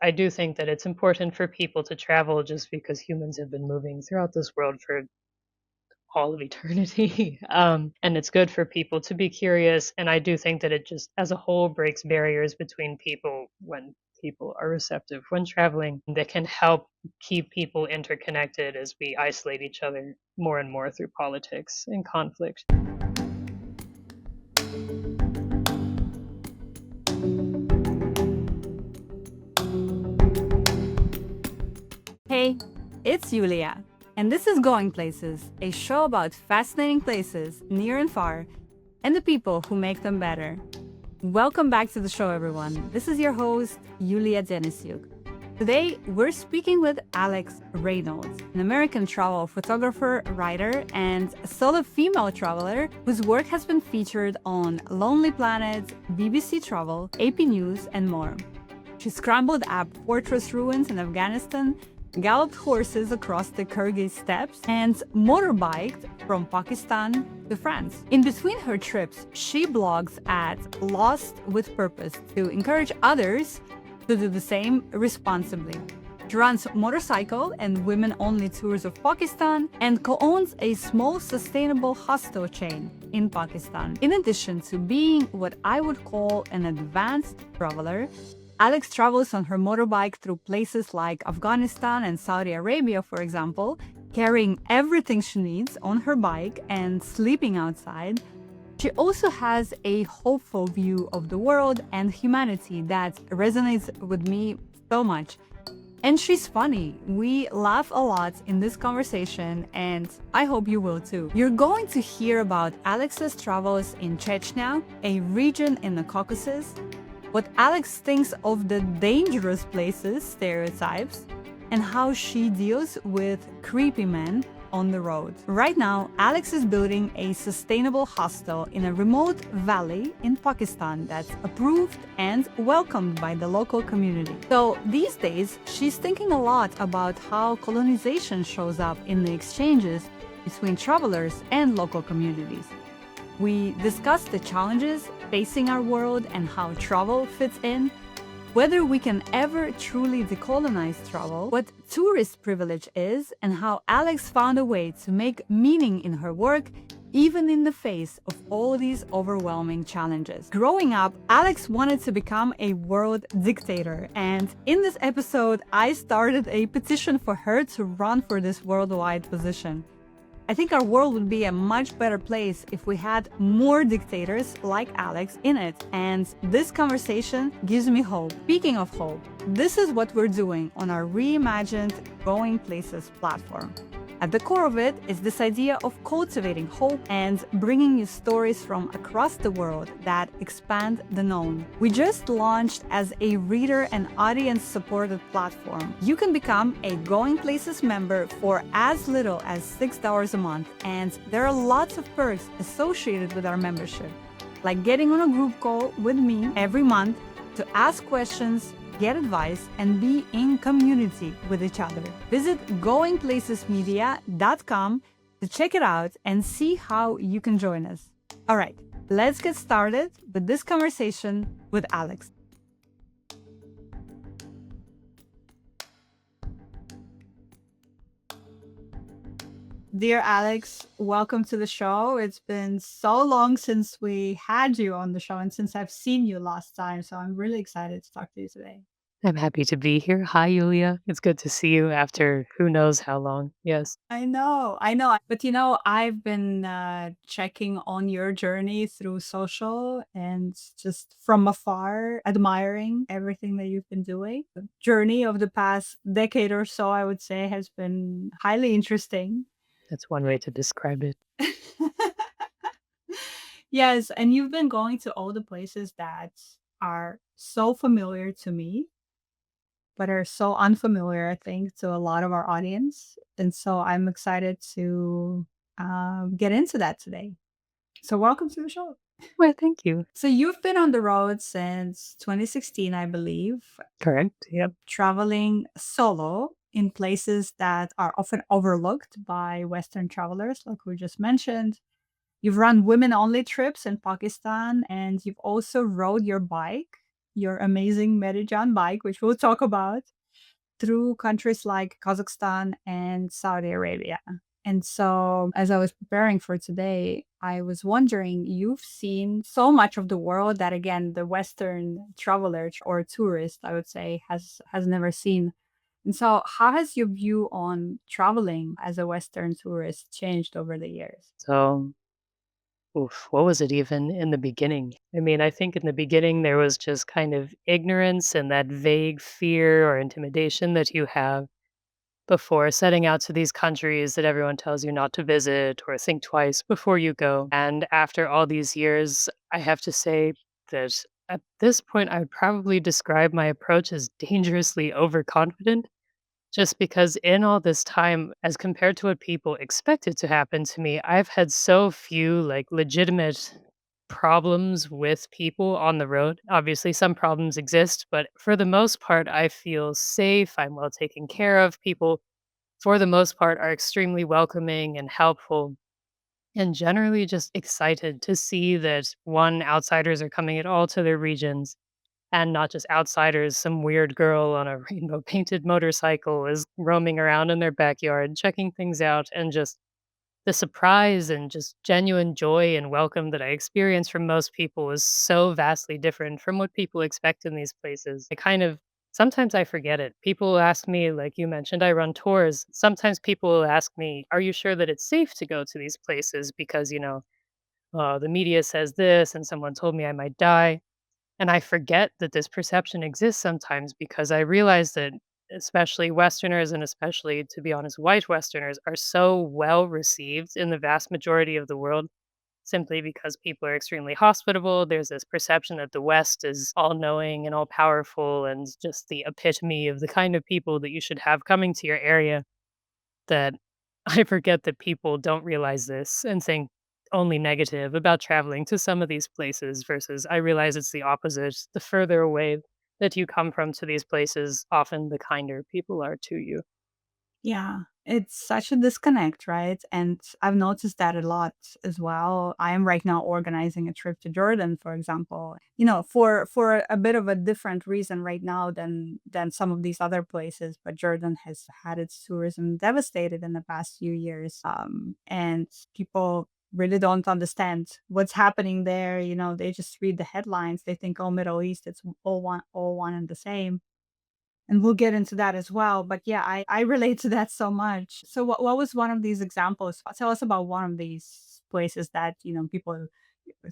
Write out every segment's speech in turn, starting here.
I do think that it's important for people to travel just because humans have been moving throughout this world for all of eternity. And it's good for people to be curious. And I do think that it just, as a whole, breaks barriers between people when people are receptive when traveling. That can help keep people interconnected as we isolate each other more and more through politics and conflict. Hey, it's Yulia, and this is Going Places, a show about fascinating places near and far, and the people who make them better. Welcome back to the show, everyone. This is your host, Yulia Denisyuk. Today, we're speaking with Alex Reynolds, an American travel photographer, writer, and a solo female traveler whose work has been featured on Lonely Planet, BBC Travel, AP News, and more. She scrambled up fortress ruins in Afghanistan, galloped horses across the Kyrgyz steppes, and motorbiked from Pakistan to France. In between her trips, she blogs at Lost with Purpose to encourage others to do the same responsibly. She runs motorcycle and women-only tours of Pakistan and co-owns a small sustainable hostel chain in Pakistan. In addition to being what I would call an advanced traveler, Alex travels on her motorbike through places like Afghanistan and Saudi Arabia, for example, carrying everything she needs on her bike and sleeping outside. She also has a hopeful view of the world and humanity that resonates with me so much. And she's funny. We laugh a lot in this conversation, and I hope you will too. You're going to hear about Alex's travels in Chechnya, a region in the Caucasus, what Alex thinks of the dangerous places stereotypes, and how she deals with creepy men on the road. Right now, Alex is building a sustainable hostel in a remote valley in Pakistan that's approved and welcomed by the local community. So these days, she's thinking a lot about how colonization shows up in the exchanges between travelers and local communities. We discussed the challenges facing our world and how travel fits in, whether we can ever truly decolonize travel, what tourist privilege is, and how Alex found a way to make meaning in her work even in the face of all these overwhelming challenges. Growing up, Alex wanted to become a world dictator, and in this episode, I started a petition for her to run for this worldwide position. I think our world would be a much better place if we had more dictators like Alex in it. And this conversation gives me hope. Speaking of hope, this is what we're doing on our reimagined Going Places platform. At the core of it is this idea of cultivating hope and bringing you stories from across the world that expand the known. We just launched as a reader and audience-supported platform. You can become a Going Places member for as little as $6 a month, and there are lots of perks associated with our membership, like getting on a group call with me every month to ask questions, get advice, and be in community with each other. Visit goingplacesmedia.com to check it out and see how you can join us. All right, let's get started with this conversation with Alex. Dear Alex, welcome to the show. It's been so long since we had you on the show and since I've seen you last time, so I'm really excited to talk to you today. I'm happy to be here. Hi, Yulia. It's good to see you after who knows how long. Yes. I know. But I've been checking on your journey through social and just from afar, admiring everything that you've been doing. The journey of the past decade or so, I would say, has been highly interesting. That's one way to describe it. Yes, and you've been going to all the places that are so familiar to me, but are so unfamiliar, I think, to a lot of our audience. And so I'm excited to get into that today. So, welcome to the show. Well, thank you. So, you've been on the road since 2016, I believe, Correct. Yep. traveling solo in places that are often overlooked by Western travelers, like we just mentioned. You've run women only trips in Pakistan, and you've also rode your bike. your amazing Merijan bike, which we'll talk about, through countries like Kazakhstan and Saudi Arabia. And so, as I was preparing for today, I was wondering, you've seen so much of the world that, again, the Western traveler or tourist, I would say, has never seen. And so, how has your view on traveling as a Western tourist changed over the years? So, oof, what was it even in the beginning? I mean, I think in the beginning there was just kind of ignorance and that vague fear or intimidation that you have before setting out to these countries that everyone tells you not to visit or think twice before you go. And after all these years, I have to say that at this point, I would probably describe my approach as dangerously overconfident. Just because in all this time, as compared to what people expected to happen to me, I've had so few like legitimate problems with people on the road. Obviously, some problems exist, but for the most part, I feel safe. I'm well taken care of. People, for the most part, are extremely welcoming and helpful and generally just excited to see that one, outsiders are coming at all to their regions and not just outsiders. Some weird girl on a rainbow painted motorcycle is roaming around in their backyard, checking things out, and just the surprise and just genuine joy and welcome that I experience from most people is so vastly different from what people expect in these places. I kind of sometimes I forget it. People will ask me, like you mentioned, I run tours. Sometimes people will ask me, "Are you sure that it's safe to go to these places?" Because, the media says this and someone told me I might die. And I forget that this perception exists sometimes because I realize that especially Westerners and especially, to be honest, white Westerners are so well received in the vast majority of the world simply because people are extremely hospitable. There's this perception that the West is all knowing and all powerful and just the epitome of the kind of people that you should have coming to your area that I forget that people don't realize this and think only negative about traveling to some of these places versus I realize it's the opposite. The further away that you come from to these places, often the kinder people are to you. Yeah, it's such a disconnect, right? And I've noticed that a lot as well. I am right now organizing a trip to Jordan, for example. For a bit of a different reason right now than some of these other places, but Jordan has had its tourism devastated in the past few years. And people really don't understand what's happening there. They just read the headlines. They think, oh, Middle East, it's all one and the same, and we'll get into that as well. But yeah, I relate to that so much. So what was one of these examples? Tell us about one of these places that, people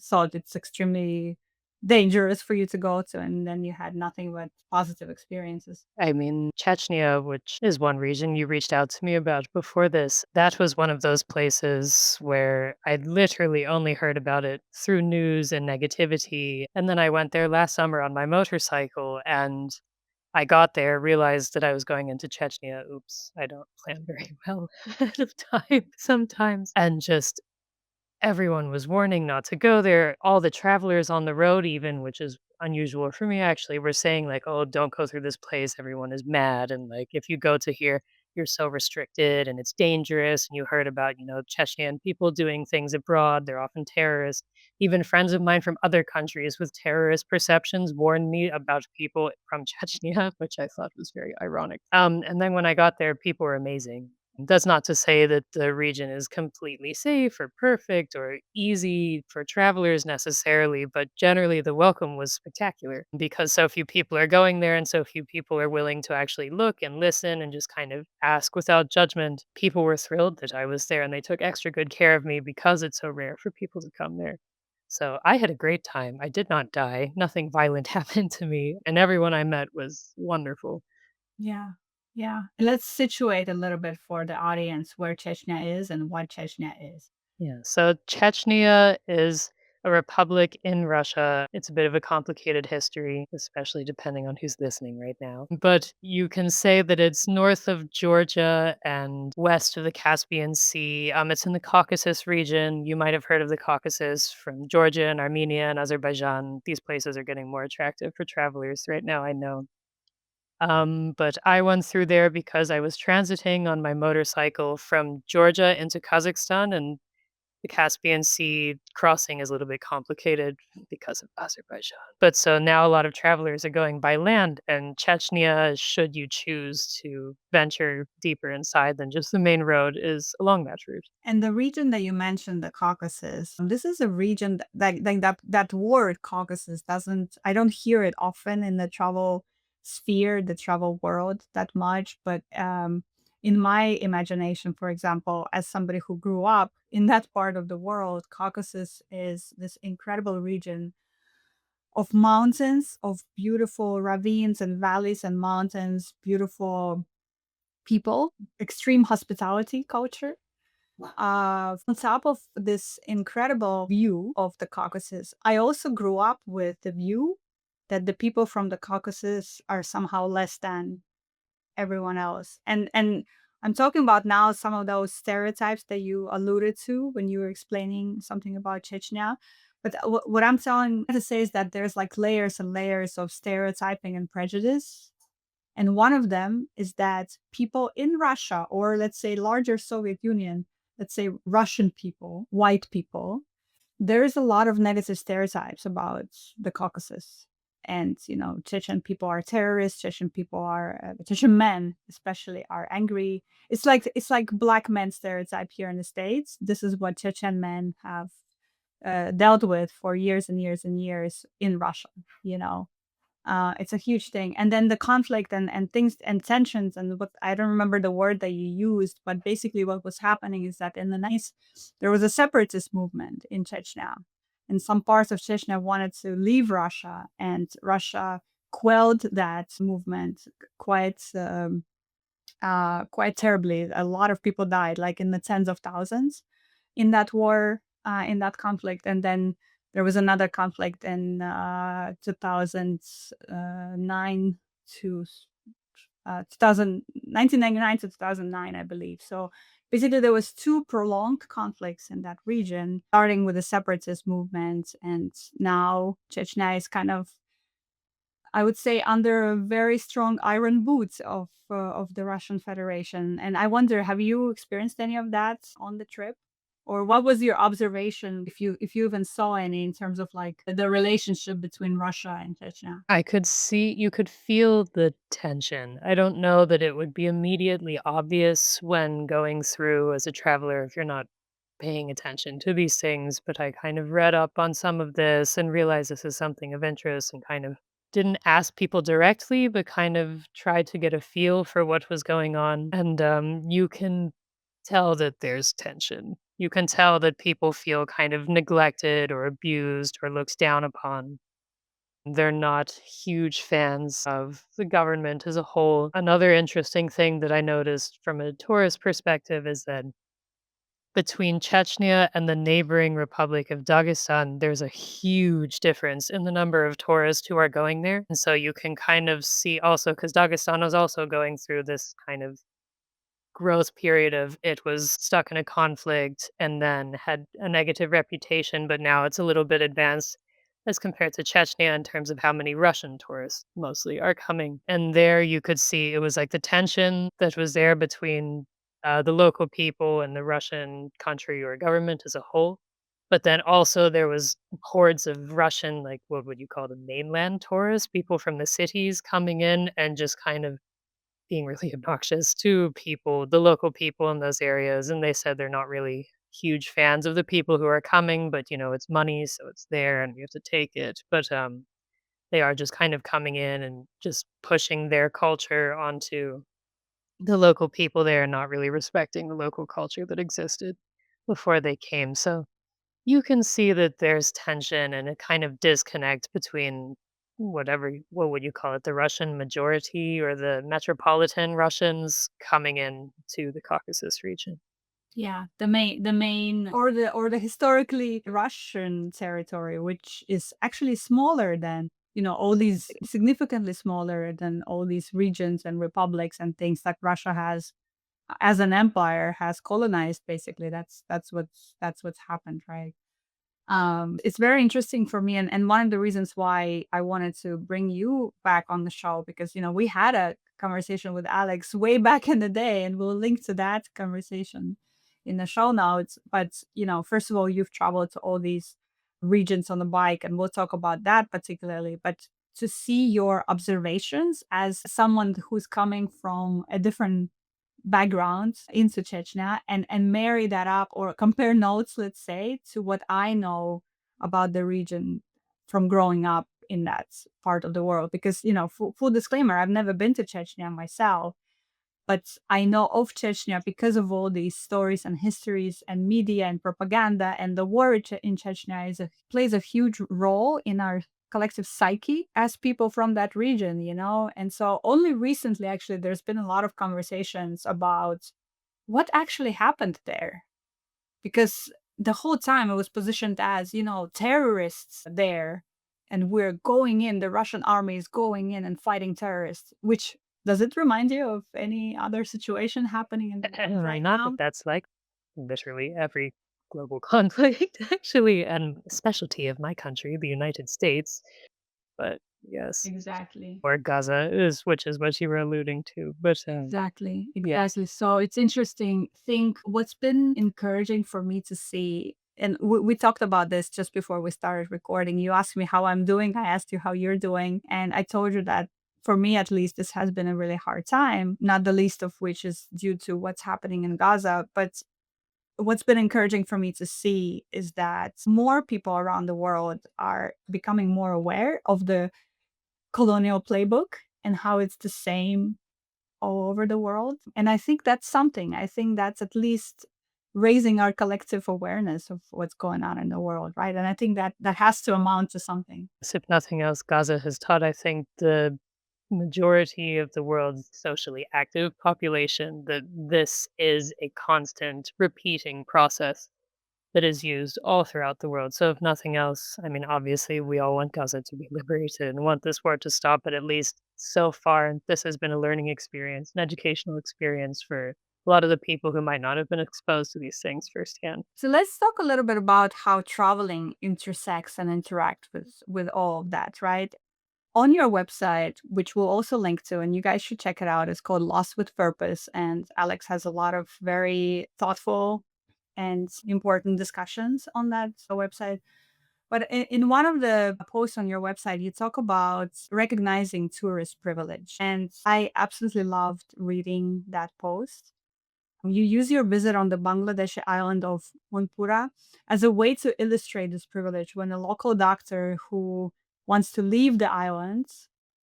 thought it's extremely dangerous for you to go to, and then you had nothing but positive experiences. I mean, Chechnya, which is one region you reached out to me about before this, that was one of those places where I'd literally only heard about it through news and negativity. And then I went there last summer on my motorcycle and I got there, realized that I was going into Chechnya. Oops, I don't plan very well ahead of time sometimes. And just everyone was warning not to go there. All the travelers on the road, even, which is unusual for me actually, were saying, like, oh, don't go through this place. Everyone is mad. And like, if you go to here, you're so restricted and it's dangerous. And you heard about, Chechen people doing things abroad. They're often terrorists. Even friends of mine from other countries with terrorist perceptions warned me about people from Chechnya, which I thought was very ironic. And then when I got there, people were amazing. That's not to say that the region is completely safe or perfect or easy for travelers necessarily, but generally the welcome was spectacular because so few people are going there and so few people are willing to actually look and listen and just kind of ask without judgment. People were thrilled that I was there and they took extra good care of me because it's so rare for people to come there. So I had a great time. I did not die. Nothing violent happened to me, and everyone I met was wonderful. Yeah. Yeah. Let's situate a little bit for the audience where Chechnya is and what Chechnya is. Yeah, so Chechnya is a republic in Russia. It's a bit of a complicated history, especially depending on who's listening right now. But you can say that it's north of Georgia and west of the Caspian Sea. It's in the Caucasus region. You might have heard of the Caucasus from Georgia and Armenia and Azerbaijan. These places are getting more attractive for travelers right now, I know. But I went through there because I was transiting on my motorcycle from Georgia into Kazakhstan, and the Caspian Sea crossing is a little bit complicated because of Azerbaijan. But so now a lot of travelers are going by land, and Chechnya, should you choose to venture deeper inside than just the main road, is along that route. And the region that you mentioned, the Caucasus, this is a region that word Caucasus doesn't, I don't hear it often in the travel sphere, the travel world that much. But in my imagination, for example, as somebody who grew up in that part of the world, Caucasus is this incredible region of mountains, of beautiful ravines and valleys and mountains, beautiful people, extreme hospitality culture, on top of this incredible view of the Caucasus. I also grew up with the view that the people from the Caucasus are somehow less than everyone else. And I'm talking about now some of those stereotypes that you alluded to when you were explaining something about Chechnya. But what I'm trying to say is that there's like layers and layers of stereotyping and prejudice, and one of them is that people in Russia, or let's say larger Soviet Union, let's say Russian people, white people, there's a lot of negative stereotypes about the Caucasus. And, Chechen people are terrorists. Chechen people are, Chechen men especially are angry. It's like black men stereotype here in the States. This is what Chechen men have dealt with for years and years and years in Russia, you know it's a huge thing. And then the conflict and things and tensions, and what, I don't remember the word that you used, but basically what was happening is that in the 90s, there was a separatist movement in Chechnya. And some parts of Chechnya wanted to leave Russia, and Russia quelled that movement quite terribly. A lot of people died, like in the tens of thousands in that war, in that conflict. And then there was another conflict in 2009 to 1999 to 2009, I believe. So basically, there was two prolonged conflicts in that region, starting with the separatist movement, and now Chechnya is kind of, I would say, under a very strong iron boots of the Russian Federation. And I wonder, have you experienced any of that on the trip? Or what was your observation, if you even saw any, in terms of like the relationship between Russia and Chechnya? I could see you could feel the tension. I don't know that it would be immediately obvious when going through as a traveler if you're not paying attention to these things, but I kind of read up on some of this and realized this is something of interest and kind of didn't ask people directly, but kind of tried to get a feel for what was going on. And you can tell that there's tension. You can tell that people feel kind of neglected or abused or looked down upon. They're not huge fans of the government as a whole. Another interesting thing that I noticed from a tourist perspective is that between Chechnya and the neighboring Republic of Dagestan, there's a huge difference in the number of tourists who are going there. And so you can kind of see also, because Dagestan was also going through this kind of growth period of it was stuck in a conflict and then had a negative reputation, but now it's a little bit advanced as compared to Chechnya in terms of how many Russian tourists mostly are coming. And there you could see it was like the tension that was there between the local people and the Russian country or government as a whole. But then also there was hordes of Russian, like what would you call the mainland tourists, people from the cities coming in and just kind of being really obnoxious to people, the local people in those areas, and they said they're not really huge fans of the people who are coming, but, it's money, so it's there and we have to take it. But, they are just kind of coming in and just pushing their culture onto the local people there and not really respecting the local culture that existed before they came. So you can see that there's tension and a kind of disconnect between what would you call it, the Russian majority or the metropolitan Russians coming in to the Caucasus region. Yeah, the main, or the historically Russian territory, which is actually smaller than, all these, significantly smaller than all these regions and republics and things that Russia has, as an empire, has colonized. Basically, that's what's happened, right? It's very interesting for me, and one of the reasons why I wanted to bring you back on the show, because we had a conversation with Alex way back in the day, and we'll link to that conversation in the show notes. But, first of all, you've traveled to all these regions on the bike, and we'll talk about that particularly. But to see your observations as someone who's coming from a different background into Chechnya, and marry that up or compare notes, let's say, to what I know about the region from growing up in that part of the world. Because, full disclaimer, I've never been to Chechnya myself, but I know of Chechnya because of all these stories and histories and media and propaganda. And the war in Chechnya plays a huge role in our collective psyche as people from that region. And so only recently, actually, there's been a lot of conversations about what actually happened there. Because the whole time it was positioned as, terrorists there. And we're going in, the Russian army is going in and fighting terrorists, which does it remind you of any other situation happening in the world And I right not that now? that's like literally every global conflict, actually, and specialty of my country, the United States. But yes, Exactly. or Gaza is, which is what you were alluding to. But Exactly, yeah, exactly. So it's interesting. Think what's been encouraging for me to see, and we talked about this just before we started recording. You asked me how I'm doing. I asked you how you're doing, and I told you that for me, at least, this has been a really hard time. Not the least of which is due to what's happening in Gaza. But what's been encouraging for me to see is that more people around the world are becoming more aware of the colonial playbook and how it's the same all over the world. And I think that's something. I think that's at least raising our collective awareness of what's going on in the world, right? And I think that that has to amount to something. if nothing else, Gaza has taught, I think, the majority of the world's socially active population that this is a constant repeating process that is used all throughout the world. So if nothing else, I mean, obviously we all want Gaza to be liberated and want this war to stop, but at least so far, this has been a learning experience, an educational experience for a lot of the people who might not have been exposed to these things firsthand. So let's talk a little bit about how traveling intersects and interact with all of that, right? On your website, which we'll also link to, and you guys should check it out, it's called Lost with Purpose. And Alex has a lot of very thoughtful and important discussions on that website. But in one of the posts on your website, you talk about recognizing tourist privilege. And I absolutely loved reading that post. You use your visit on the Bangladeshi island of Monpura as a way to illustrate this privilege when a local doctor who wants to leave the island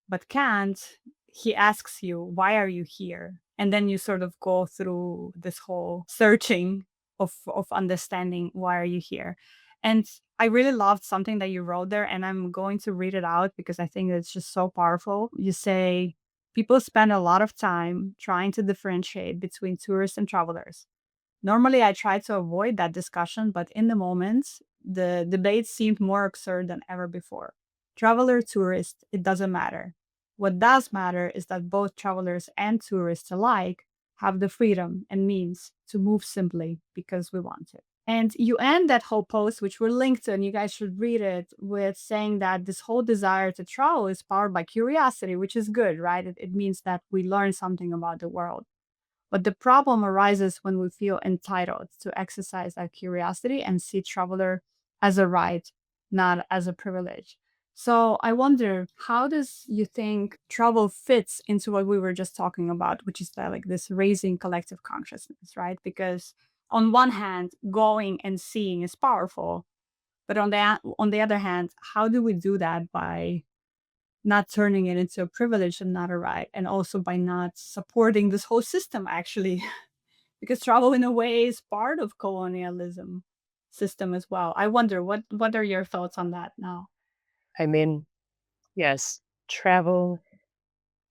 but can't, he asks you, "Why are you here?" And then you sort of go through this whole searching of understanding why are you here. And I really loved something that you wrote there, and I'm going to read it out because I think it's just so powerful. You say, people spend a lot of time trying to differentiate between tourists and travelers. Normally, I try to avoid that discussion, but in the moment, the debate seemed more absurd than ever before. Traveler, tourist, it doesn't matter. What does matter is that both travelers and tourists alike have the freedom and means to move simply because we want to. And you end that whole post, which we're linked to, and you guys should read it, with saying that this whole desire to travel is powered by curiosity, which is good, right? It means that we learn something about the world. But the problem arises when we feel entitled to exercise our curiosity and see traveler as a right, not as a privilege. So I wonder, how does you think travel fits into what we were just talking about, which is that, like, this raising collective consciousness, right? Because on one hand, going and seeing is powerful, but on the other hand, how do we do that by not turning it into a privilege and not a right, and also by not supporting this whole system actually? Because travel in a way is part of colonialism system as well. I wonder, what are your thoughts on that now? I mean, yes, travel,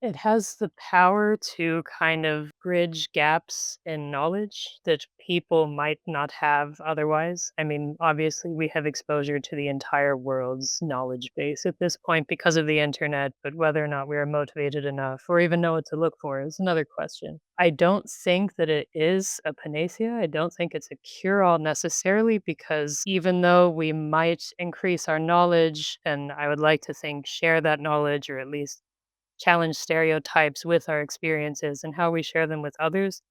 it has the power to kind of bridge gaps in knowledge that people might not have otherwise. I mean, obviously, we have exposure to the entire world's knowledge base at this point because of the internet, but whether or not we are motivated enough or even know what to look for is another question. I don't think that it is a panacea. I don't think it's a cure all necessarily, because even though we might increase our knowledge, and I would like to think share that knowledge, or at least challenge stereotypes with our experiences and how we share them with others,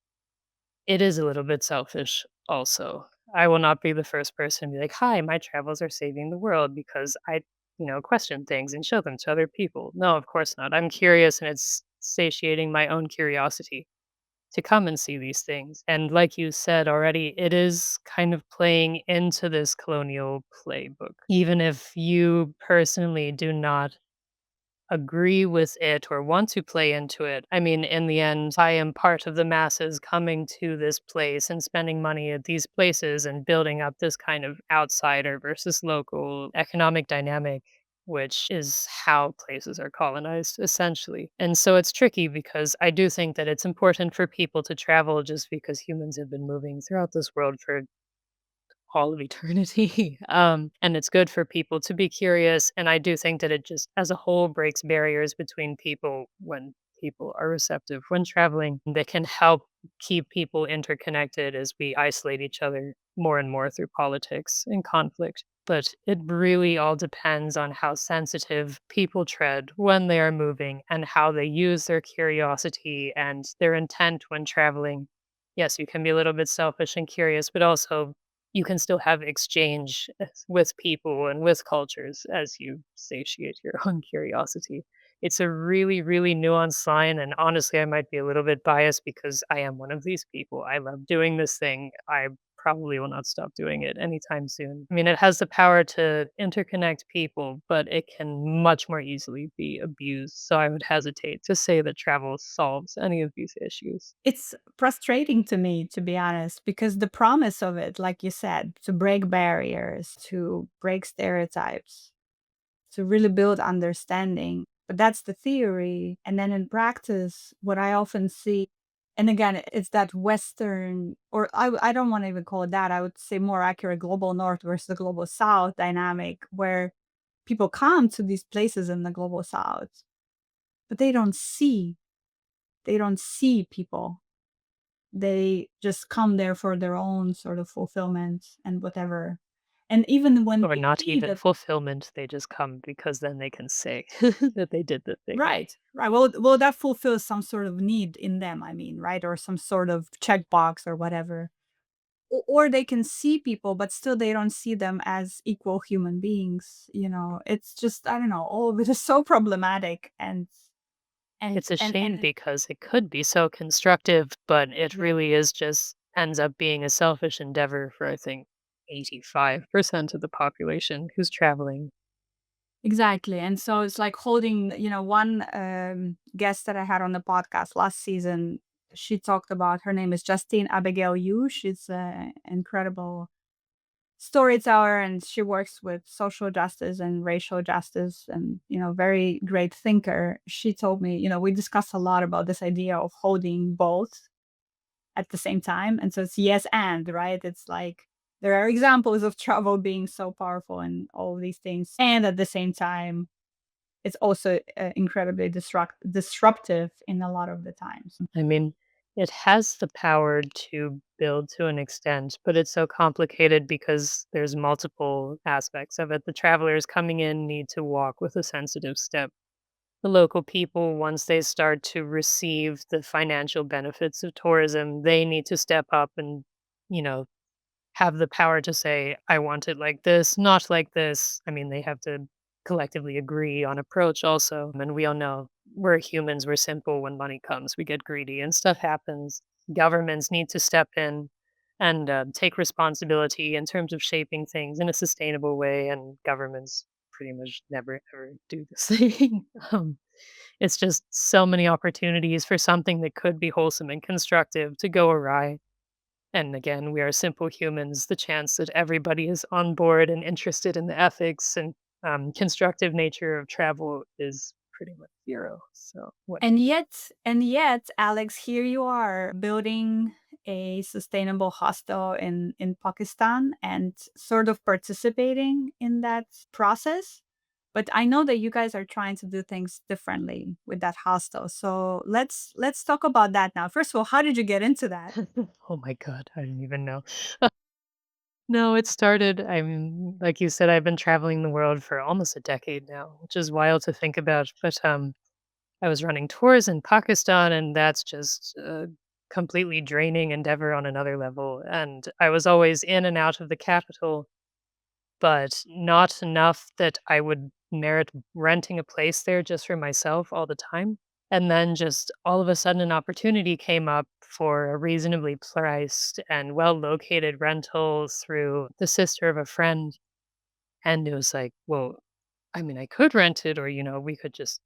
it is a little bit selfish also. I will not be the first person to be like, "Hi, my travels are saving the world," because I question things and show them to other people. No, of course not. I'm curious, and it's satiating my own curiosity to come and see these things. And like you said already, it is kind of playing into this colonial playbook. Even if you personally do not agree with it or want to play into it. I mean, in the end, I am part of the masses coming to this place and spending money at these places and building up this kind of outsider versus local economic dynamic, which is how places are colonized, essentially. And so it's tricky because I do think that it's important for people to travel just because humans have been moving throughout this world for all of eternity. And it's good for people to be curious. And I do think that it just, as a whole, breaks barriers between people when people are receptive when traveling. They can help keep people interconnected as we isolate each other more and more through politics and conflict. But it really all depends on how sensitive people tread when they are moving and how they use their curiosity and their intent when traveling. Yes, you can be a little bit selfish and curious, but also you can still have exchange with people and with cultures as you satiate your own curiosity. It's a really, really nuanced line, and honestly, I might be a little bit biased because I am one of these people. I love doing this thing. I probably will not stop doing it anytime soon. I mean, it has the power to interconnect people, but it can much more easily be abused. So I would hesitate to say that travel solves any of these issues. It's frustrating to me, to be honest, because the promise of it, like you said, to break barriers, to break stereotypes, to really build understanding. But that's the theory. And then in practice, what I often see, and again, it's that Western, or I don't want to even call it that. I would say more accurate global North versus the global South dynamic, where people come to these places in the global South, but they don't see people. They just come there for their own sort of fulfillment and whatever. And even when Or they not see even that. fulfillment, they just come because then they can say that they did the thing. Right, right. Well, that fulfills some sort of need in them, I mean, right? Or some sort of checkbox or whatever. Or they can see people, but still they don't see them as equal human beings. It's just, I don't know, all of it is so problematic It's a shame and because it could be so constructive, but it yeah, really is just ends up being a selfish endeavor for, I think, 85% of the population who's traveling. exactly. And so it's like holding, one guest that I had on the podcast last season. She talked about, her name is Justine Abigail Yu. She's an incredible storyteller, and she works with social justice and racial justice, and very great thinker. She told me, we discussed a lot about this idea of holding both at the same time. And so it's yes and, right? It's like there are examples of travel being so powerful and all of these things, and at the same time it's also incredibly disruptive in a lot of the times. I mean, it has the power to build to an extent, but it's so complicated because there's multiple aspects of it. The travelers coming in need to walk with a sensitive step. The local people, once they start to receive the financial benefits of tourism, they need to step up and, you know, have the power to say, I want it like this, not like this. I mean, they have to collectively agree on approach also. And we all know we're humans, we're simple. When money comes, we get greedy and stuff happens. Governments need to step in and take responsibility in terms of shaping things in a sustainable way. And governments pretty much never ever do this thing. It's just so many opportunities for something that could be wholesome and constructive to go awry. And again, we are simple humans. The chance that everybody is on board and interested in the ethics and constructive nature of travel is pretty much zero. So, what And yet, Alex, here you are building a sustainable hostel in Pakistan and sort of participating in that process. But I know that you guys are trying to do things differently with that hostel. So let's talk about that now. First of all, how did you get into that? oh my God, I didn't even know. No, it started. Like you said, I've been traveling the world for almost a decade now, which is wild to think about. But I was running tours in Pakistan, and that's just completely draining endeavor on another level, and I was always in and out of the capital, but not enough that I would merit renting a place there just for myself all the time. And then just all of a sudden, an opportunity came up for a reasonably priced and well located rental through the sister of a friend. And it was like, well, I mean, I could rent it, or, we could just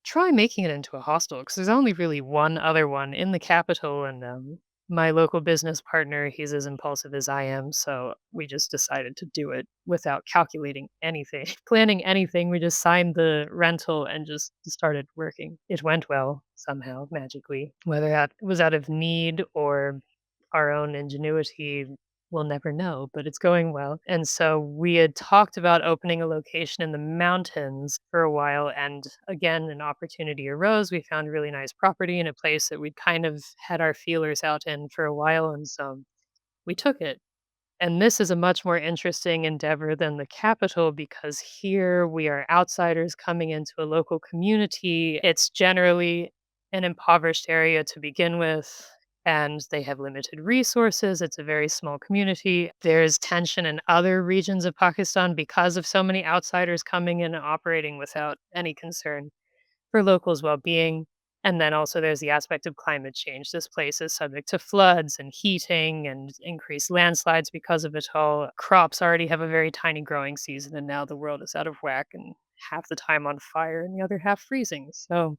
try making it into a hostel because there's only really one other one in the capital, and, my local business partner, he's as impulsive as I am, so we just decided to do it without calculating anything, planning anything. We just signed the rental and just started working. It went well somehow, magically. Whether that was out of need or our own ingenuity, we'll never know, but it's going well. And so we had talked about opening a location in the mountains for a while. And again, an opportunity arose. We found really nice property in a place that we'd kind of had our feelers out in for a while. And so we took it. And this is a much more interesting endeavor than the capital because here we are outsiders coming into a local community. It's generally an impoverished area to begin with, and they have limited resources. It's a very small community. There's tension in other regions of Pakistan because of so many outsiders coming in and operating without any concern for locals' well-being. And then also there's the aspect of climate change. This place is subject to floods and heating and increased landslides because of it all. Crops already have a very tiny growing season, and now the world is out of whack and half the time on fire and the other half freezing. So,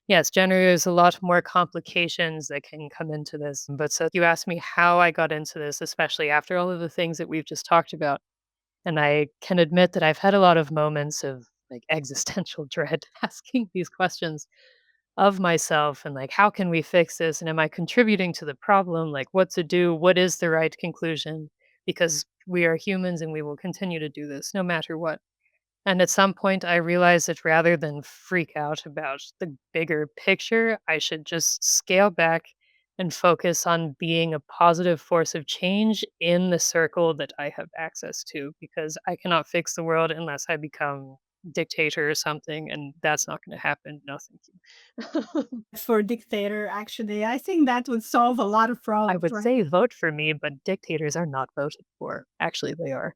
yes, generally there's a lot more complications that can come into this. But so you asked me how I got into this, especially after all of the things that we've just talked about. And I can admit that I've had a lot of moments of like existential dread asking these questions of myself and like, how can we fix this? And am I contributing to the problem? Like, what to do? What is the right conclusion? Because we are humans and we will continue to do this no matter what. And at some point, I realized that rather than freak out about the bigger picture, I should just scale back and focus on being a positive force of change in the circle that I have access to, because I cannot fix the world unless I become dictator or something, and that's not going to happen. No, thank you. For Dictator, actually, I think that would solve a lot of I problems, would right? say vote for me, but dictators are not voted for. Actually, they are.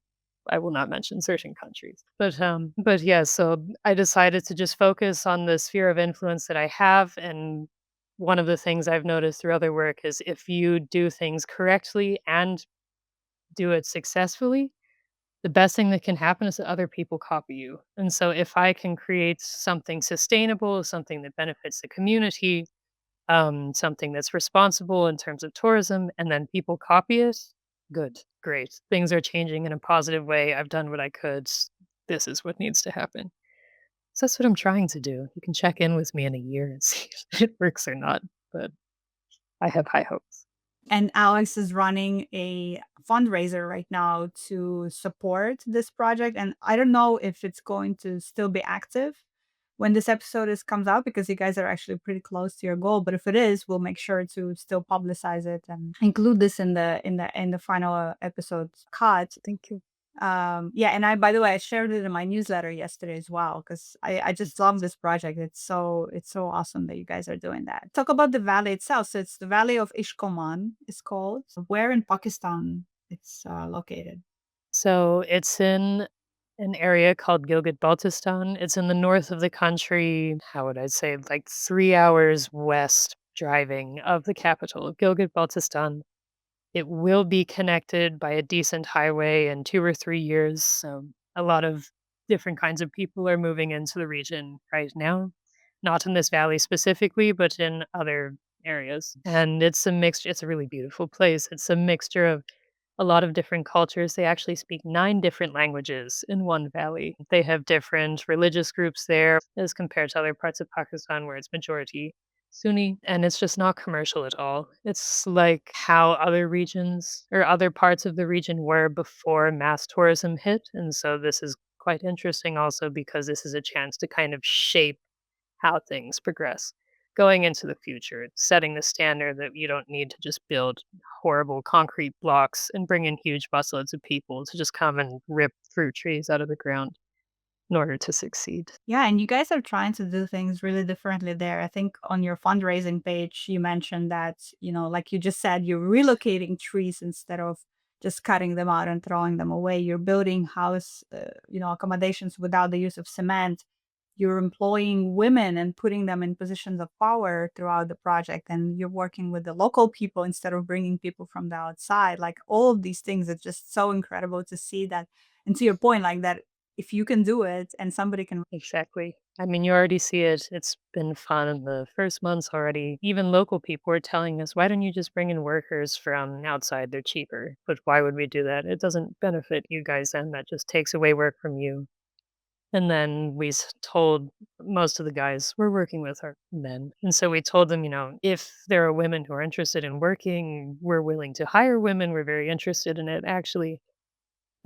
I will not mention certain countries. But yeah, so I decided to just focus on the sphere of influence that I have. And one of the things I've noticed through other work is if you do things correctly and do it successfully, the best thing that can happen is that other people copy you. And so if I can create something sustainable, something that benefits the community, something that's responsible in terms of tourism, and then people copy it, good, great. Things are changing in a positive way. I've done what I could. This is what needs to happen. So that's what I'm trying to do. You can check in with me in a year and see if it works or not, but I have high hopes. And Alex is running a fundraiser right now to support this project. And I don't know if it's going to still be active when this episode comes out because you guys are actually pretty close to your goal. But if it is, we'll make sure to still publicize it and include this in the final episode cut. Thank you. Yeah, and I, by the way, I shared it in my newsletter yesterday as well because I just love this project. It's so awesome that you guys are doing that. Talk about the valley itself. So it's the Valley of Ishkoman is called. So where in Pakistan it's located? So it's in an area called Gilgit Baltistan. It's in the north of the country. How would I say? Like 3 hours west driving of the capital of Gilgit Baltistan. It will be connected by a decent highway in 2 or 3 years, so a lot of different kinds of people are moving into the region right now. Not in this valley specifically, but in other areas, and it's a really beautiful place. It's a mixture of a lot of different cultures. They actually speak 9 different languages in one valley. They have different religious groups there as compared to other parts of Pakistan where it's majority Sunni, and it's just not commercial at all. It's like how other regions or other parts of the region were before mass tourism hit. And so this is quite interesting also because this is a chance to kind of shape how things progress going into the future. It's setting the standard that you don't need to just build horrible concrete blocks and bring in huge busloads of people to just come and rip fruit trees out of the ground. in order to succeed. Yeah, and you guys are trying to do things really differently there. I think on your fundraising page, you mentioned that, like you just said, you're relocating trees instead of just cutting them out and throwing them away. You're building accommodations without the use of cement. You're employing women and putting them in positions of power throughout the project. And you're working with the local people instead of bringing people from the outside. Like all of these things, it's just so incredible to see that. And to your point, like that, if you can do it and somebody can. Exactly. I mean, you already see it. It's been fun in the first months already. Even local people are telling us, why don't you just bring in workers from outside? They're cheaper. But why would we do that? It doesn't benefit you guys then. That just takes away work from you. And then told most of the guys we're working with are men. And so we told them, if there are women who are interested in working, we're willing to hire women. We're very interested in it, actually.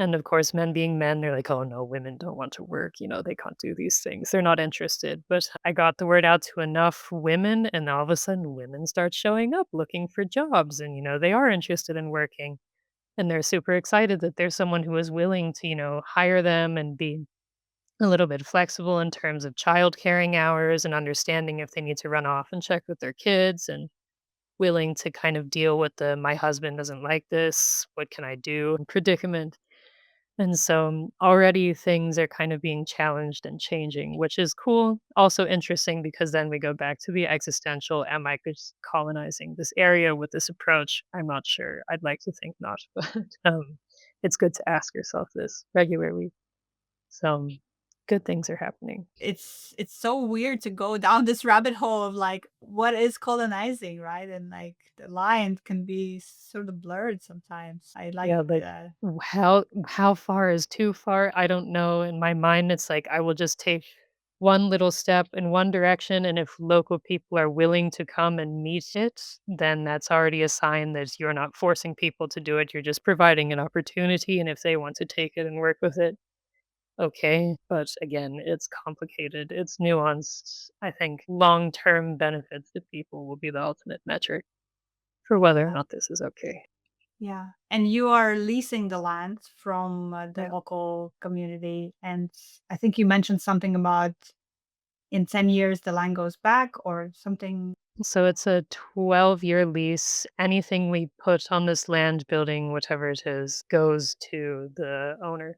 And of course, men being men, they're like, oh no, women don't want to work. They can't do these things. They're not interested. But I got the word out to enough women, and all of a sudden, women start showing up looking for jobs. And, they are interested in working. And they're super excited that there's someone who is willing to, hire them and be a little bit flexible in terms of child caring hours and understanding if they need to run off and check with their kids and willing to kind of deal with the my husband doesn't like this, what can I do predicament. And so already things are kind of being challenged and changing, which is cool. Also interesting because then we go back to the existential, am I just colonizing this area with this approach? I'm not sure. I'd like to think not, but it's good to ask yourself this regularly. So good things are happening. It's so weird to go down this rabbit hole of like what is colonizing, right? And like the line can be sort of blurred sometimes. I like Yeah, like how far is too far? I don't know. In my mind, it's like I will just take one little step in one direction, and if local people are willing to come and meet it, then that's already a sign that you're not forcing people to do it. You're just providing an opportunity, and if they want to take it and work with it, okay. But again, it's complicated. It's nuanced. I think long-term benefits to people will be the ultimate metric for whether or that. not this is okay. Yeah. And you are leasing the land from the Yeah. local community. And I think you mentioned something about in 10 years the land goes back or something. So it's a 12-year lease. Anything we put on this land, building, whatever it is, goes to the owner.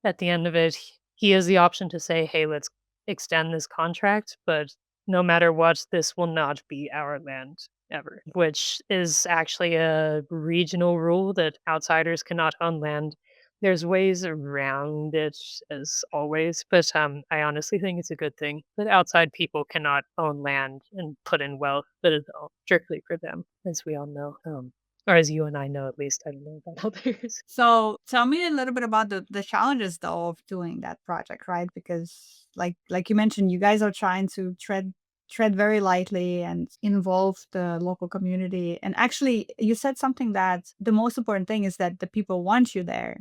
At the end of it, he has the option to say, "Hey, let's extend this contract, but no matter what, this will not be our land ever," which is actually a regional rule that outsiders cannot own land. There's ways around it as always, but I honestly think it's a good thing that outside people cannot own land and put in wealth that is all strictly for them, as we all know, or as you and I know at least. I don't know about others. So tell me a little bit about the challenges though of doing that project, right? Because like you mentioned, you guys are trying to tread very lightly and involve the local community. And actually you said something that the most important thing is that the people want you there,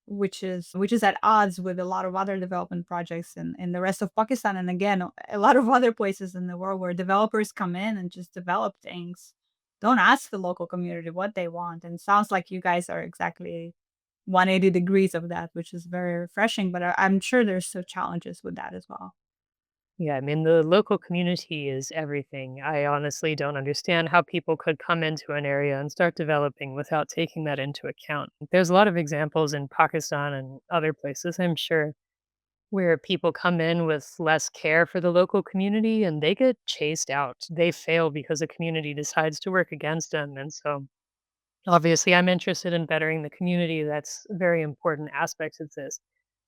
which is at odds with a lot of other development projects in the rest of Pakistan, and again, a lot of other places in the world where developers come in and just develop things, don't ask the local community what they want. And it sounds like you guys are exactly 180 degrees of that, which is very refreshing, but I'm sure there's still challenges with that as well. Yeah, I mean, the local community is everything. I honestly don't understand how people could come into an area and start developing without taking that into account. There's a lot of examples in Pakistan and other places, I'm sure, where people come in with less care for the local community and they get chased out. They fail because the community decides to work against them. And so, obviously, I'm interested in bettering the community. That's a very important aspect of this.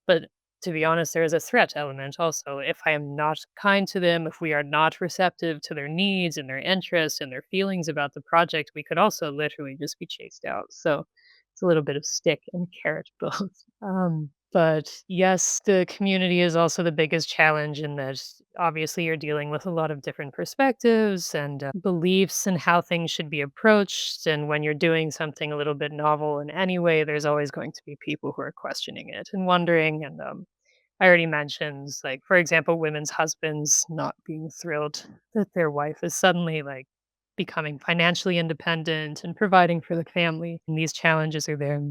But to be honest, there is a threat element also. If I am not kind to them, if we are not receptive to their needs and their interests and their feelings about the project, we could also literally just be chased out. So it's a little bit of stick and carrot both. But yes, the community is also the biggest challenge in that obviously you're dealing with a lot of different perspectives and beliefs and how things should be approached. And when you're doing something a little bit novel in any way, there's always going to be people who are questioning it and wondering. And I already mentioned, like, for example, women's husbands not being thrilled that their wife is suddenly like becoming financially independent and providing for the family. And these challenges are there.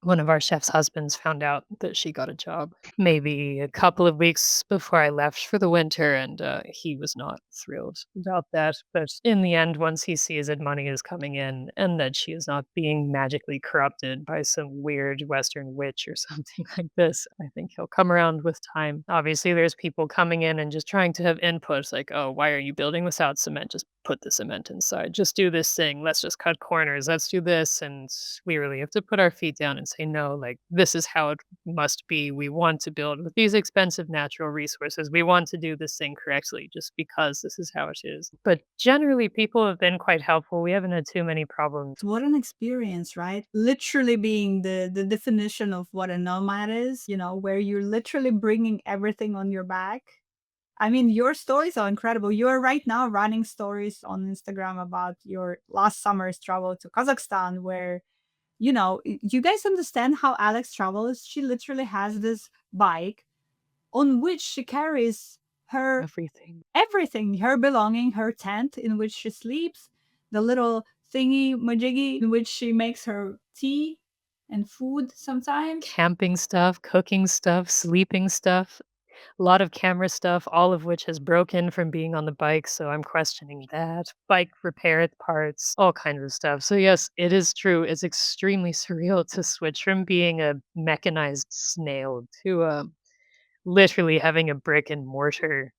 One of our chef's husbands found out that she got a job maybe a couple of weeks before I left for the winter, and he was not thrilled about that. But in the end, once he sees that money is coming in and that she is not being magically corrupted by some weird Western witch or something like this, I think he'll come around with time. Obviously, there's people coming in and just trying to have inputs like, oh, why are you building without cement? Just put the cement inside. Just do this thing. Let's just cut corners. Let's do this. And we really have to put our feet down and say, no, like, this is how it must be. We want to build with these expensive natural resources. We want to do this thing correctly just because this is how it is. But generally, people have been quite helpful. We haven't had too many problems. What an experience, right? Literally being the definition of what a nomad is, where you're literally bringing everything on your back. I mean, your stories are incredible. You are right now running stories on Instagram about your last summer's travel to Kazakhstan, where, you guys understand how Alex travels. She literally has this bike on which she carries her Everything. everything, her belonging, her tent in which she sleeps, the little thingy majiggy in which she makes her tea and food sometimes. Camping stuff, cooking stuff, sleeping stuff. A lot of camera stuff, all of which has broken from being on the bike, so I'm questioning that. Bike repair parts, all kinds of stuff. So yes, it is true. It's extremely surreal to switch from being a mechanized snail to literally having a brick and mortar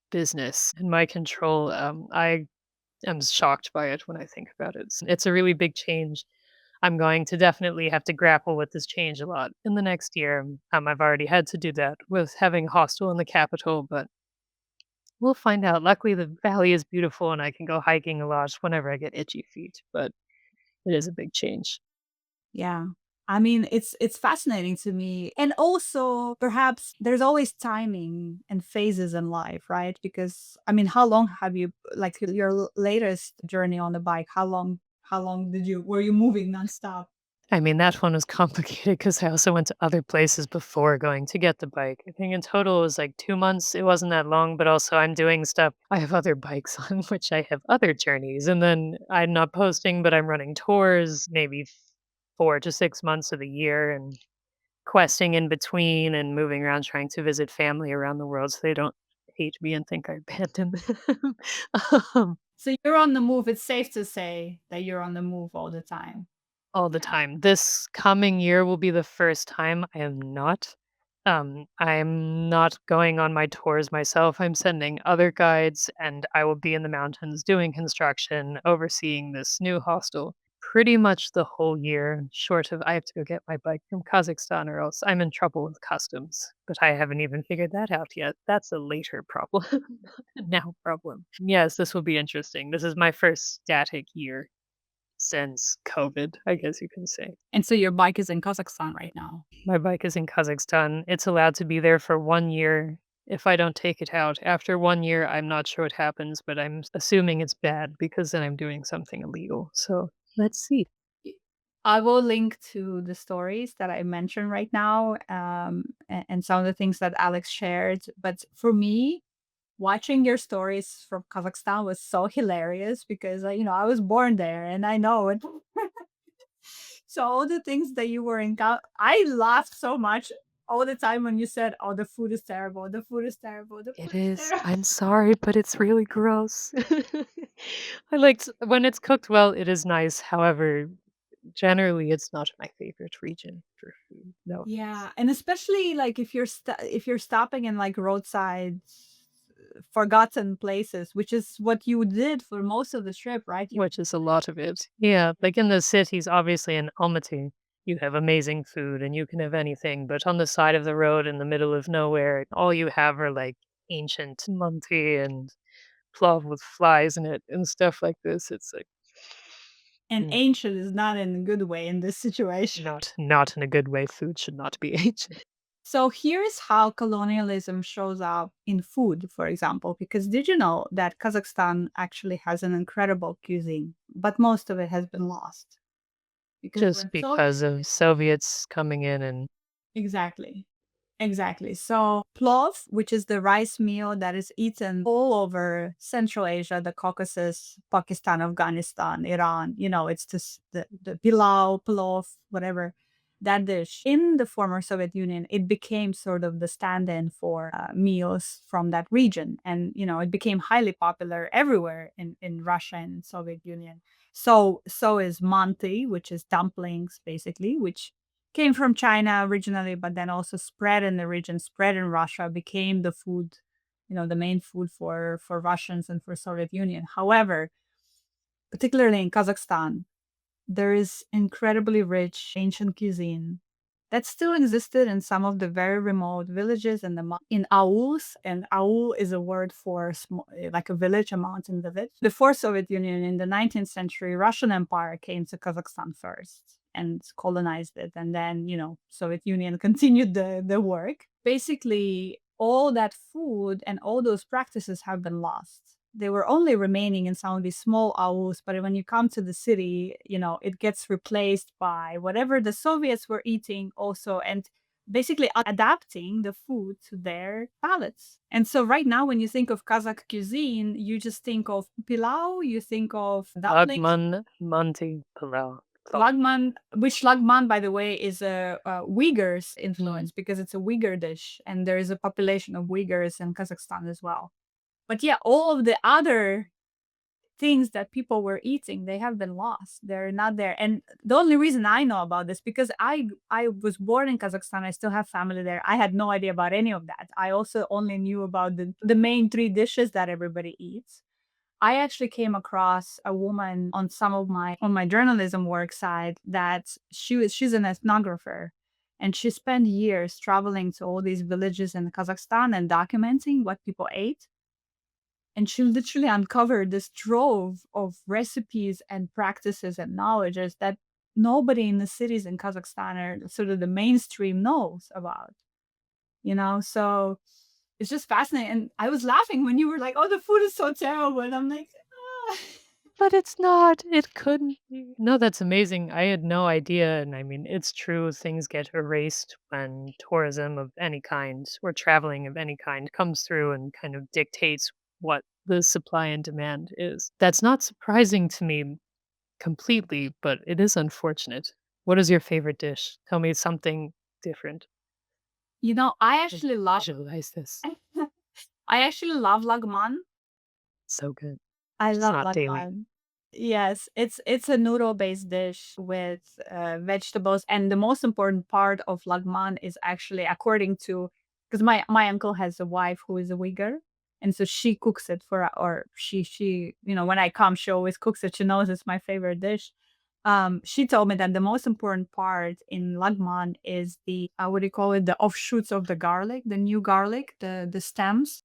business in my control. I am shocked by it when I think about it. It's a really big change. I'm going to definitely have to grapple with this change a lot in the next year. I've already had to do that with having a hostel in the capital, but we'll find out. Luckily, the valley is beautiful and I can go hiking a lot whenever I get itchy feet, but it is a big change. Yeah. I mean, it's fascinating to me. And also, perhaps there's always timing and phases in life, right? Because I mean, how long have you like your latest journey on the bike? How long did you were you moving nonstop? I mean, that one was complicated because I also went to other places before going to get the bike. I think in total it was like 2 months. It wasn't that long, but also I'm doing stuff. I have other bikes on which I have other journeys, and then I'm not posting, but I'm running tours maybe 4 to 6 months of the year and questing in between and moving around trying to visit family around the world so they don't hate me and think I abandoned them. Um, So you're on the move. It's safe to say that you're on the move all the time. all the Yeah. time. This coming year will be the first time I am not. I'm not going on my tours myself. I'm sending other guides, and I will be in the mountains doing construction, overseeing this new hostel pretty much the whole year, short of I have to go get my bike from Kazakhstan or else I'm in trouble with customs. But I haven't even figured that out yet. That's a later problem, not a now problem. Yes, this will be interesting. This is my first static year since COVID, I guess you can say. And so your bike is in Kazakhstan right now. My bike is in Kazakhstan. It's allowed to be there for 1 year if I don't take it out. After 1 year, I'm not sure what happens, but I'm assuming it's bad because then I'm doing something illegal. So, let's see. Y- I will link to the stories that I mentioned right now, and some of the things that Alex shared. But for me, watching your stories from Kazakhstan was so hilarious because I was born there and I know it. So all the things that you were I laughed so much all the time when you said, "Oh, the food is terrible. The food is terrible. The It food is is. terrible." I'm sorry, but it's really gross. I like when it's cooked well, it is nice. However, generally, it's not my favorite region for food. No. Yeah, and especially like if you're stopping in like roadside forgotten places, which is what you did for most of the trip, right? You Which is a lot of it. Yeah, like in the cities, obviously in Almaty, you have amazing food and you can have anything, but on the side of the road in the middle of nowhere, all you have are like ancient manti and plov with flies in it and stuff like this. It's like and mm, ancient is not in a good way in this situation. not in a good way. Food should not be ancient. So here's how colonialism shows up in food, for example, because did you know that Kazakhstan actually has an incredible cuisine, but most of it has been lost because Just when Soviet because of Soviets coming in and exactly. Exactly. So plov, which is the rice meal that is eaten all over Central Asia, the Caucasus, Pakistan, Afghanistan, Iran, it's this the pilau, plov, whatever. that dish in the former Soviet Union, it became sort of the stand-in for meals from that region. And, it became highly popular everywhere in Russia and Soviet Union. So is manti, which is dumplings, basically, which came from China originally, but then also spread in the region, spread in Russia, became the food, the main food for Russians and for Soviet Union. However, particularly in Kazakhstan, there is incredibly rich ancient cuisine that still existed in some of the very remote villages in auls. And aul is a word for like a village, a mountain village. Before Soviet Union in the 19th century, Russian Empire came to Kazakhstan first and colonized it. And then, Soviet Union continued the work. Basically, all that food and all those practices have been lost. They were only remaining in some of these small auls, but when you come to the city, it gets replaced by whatever the Soviets were eating also, and basically adapting the food to their palates. And so right now, when you think of Kazakh cuisine, you just think of pilau, you think of dumplings. Lagman, Manti, Palau. Lagman, which Lagman, by the way, is a Uyghurs influence because it's a Uyghur dish, and there is a population of Uyghurs in Kazakhstan as well. But yeah, all of the other things that people were eating, they have been lost. They're not there. And the only reason I know about this, because I was born in Kazakhstan, I still have family there. I had no idea about any of that. I also only knew about the main three dishes that everybody eats. I actually came across a woman on my journalism work side that she's an ethnographer, and she spent years traveling to all these villages in Kazakhstan and documenting what people ate. And she literally uncovered this trove of recipes and practices and knowledges that nobody in the cities in Kazakhstan or sort of the mainstream knows about, So it's just fascinating. And I was laughing when you were like, oh, the food is so terrible. And I'm like, ah. But it's not. It couldn't be. No, that's amazing. I had no idea. And I mean, it's true, things get erased when tourism of any kind or traveling of any kind comes through and kind of dictates what the supply and demand is. That's not surprising to me completely, but it is unfortunate. What is your favorite dish? Tell me something different. I Like, actually love visualize this. I actually love lagman. So good. I Just love not daily. lagman. Yes, it's a noodle-based dish with vegetables, and the most important part of lagman is actually according to because my uncle has a wife who is a Uyghur, and so she cooks it or she when I come, she always cooks it. She knows it's my favorite dish. She told me that the most important part in lagman is the what do you call it? The offshoots of the garlic, the new garlic, the stems.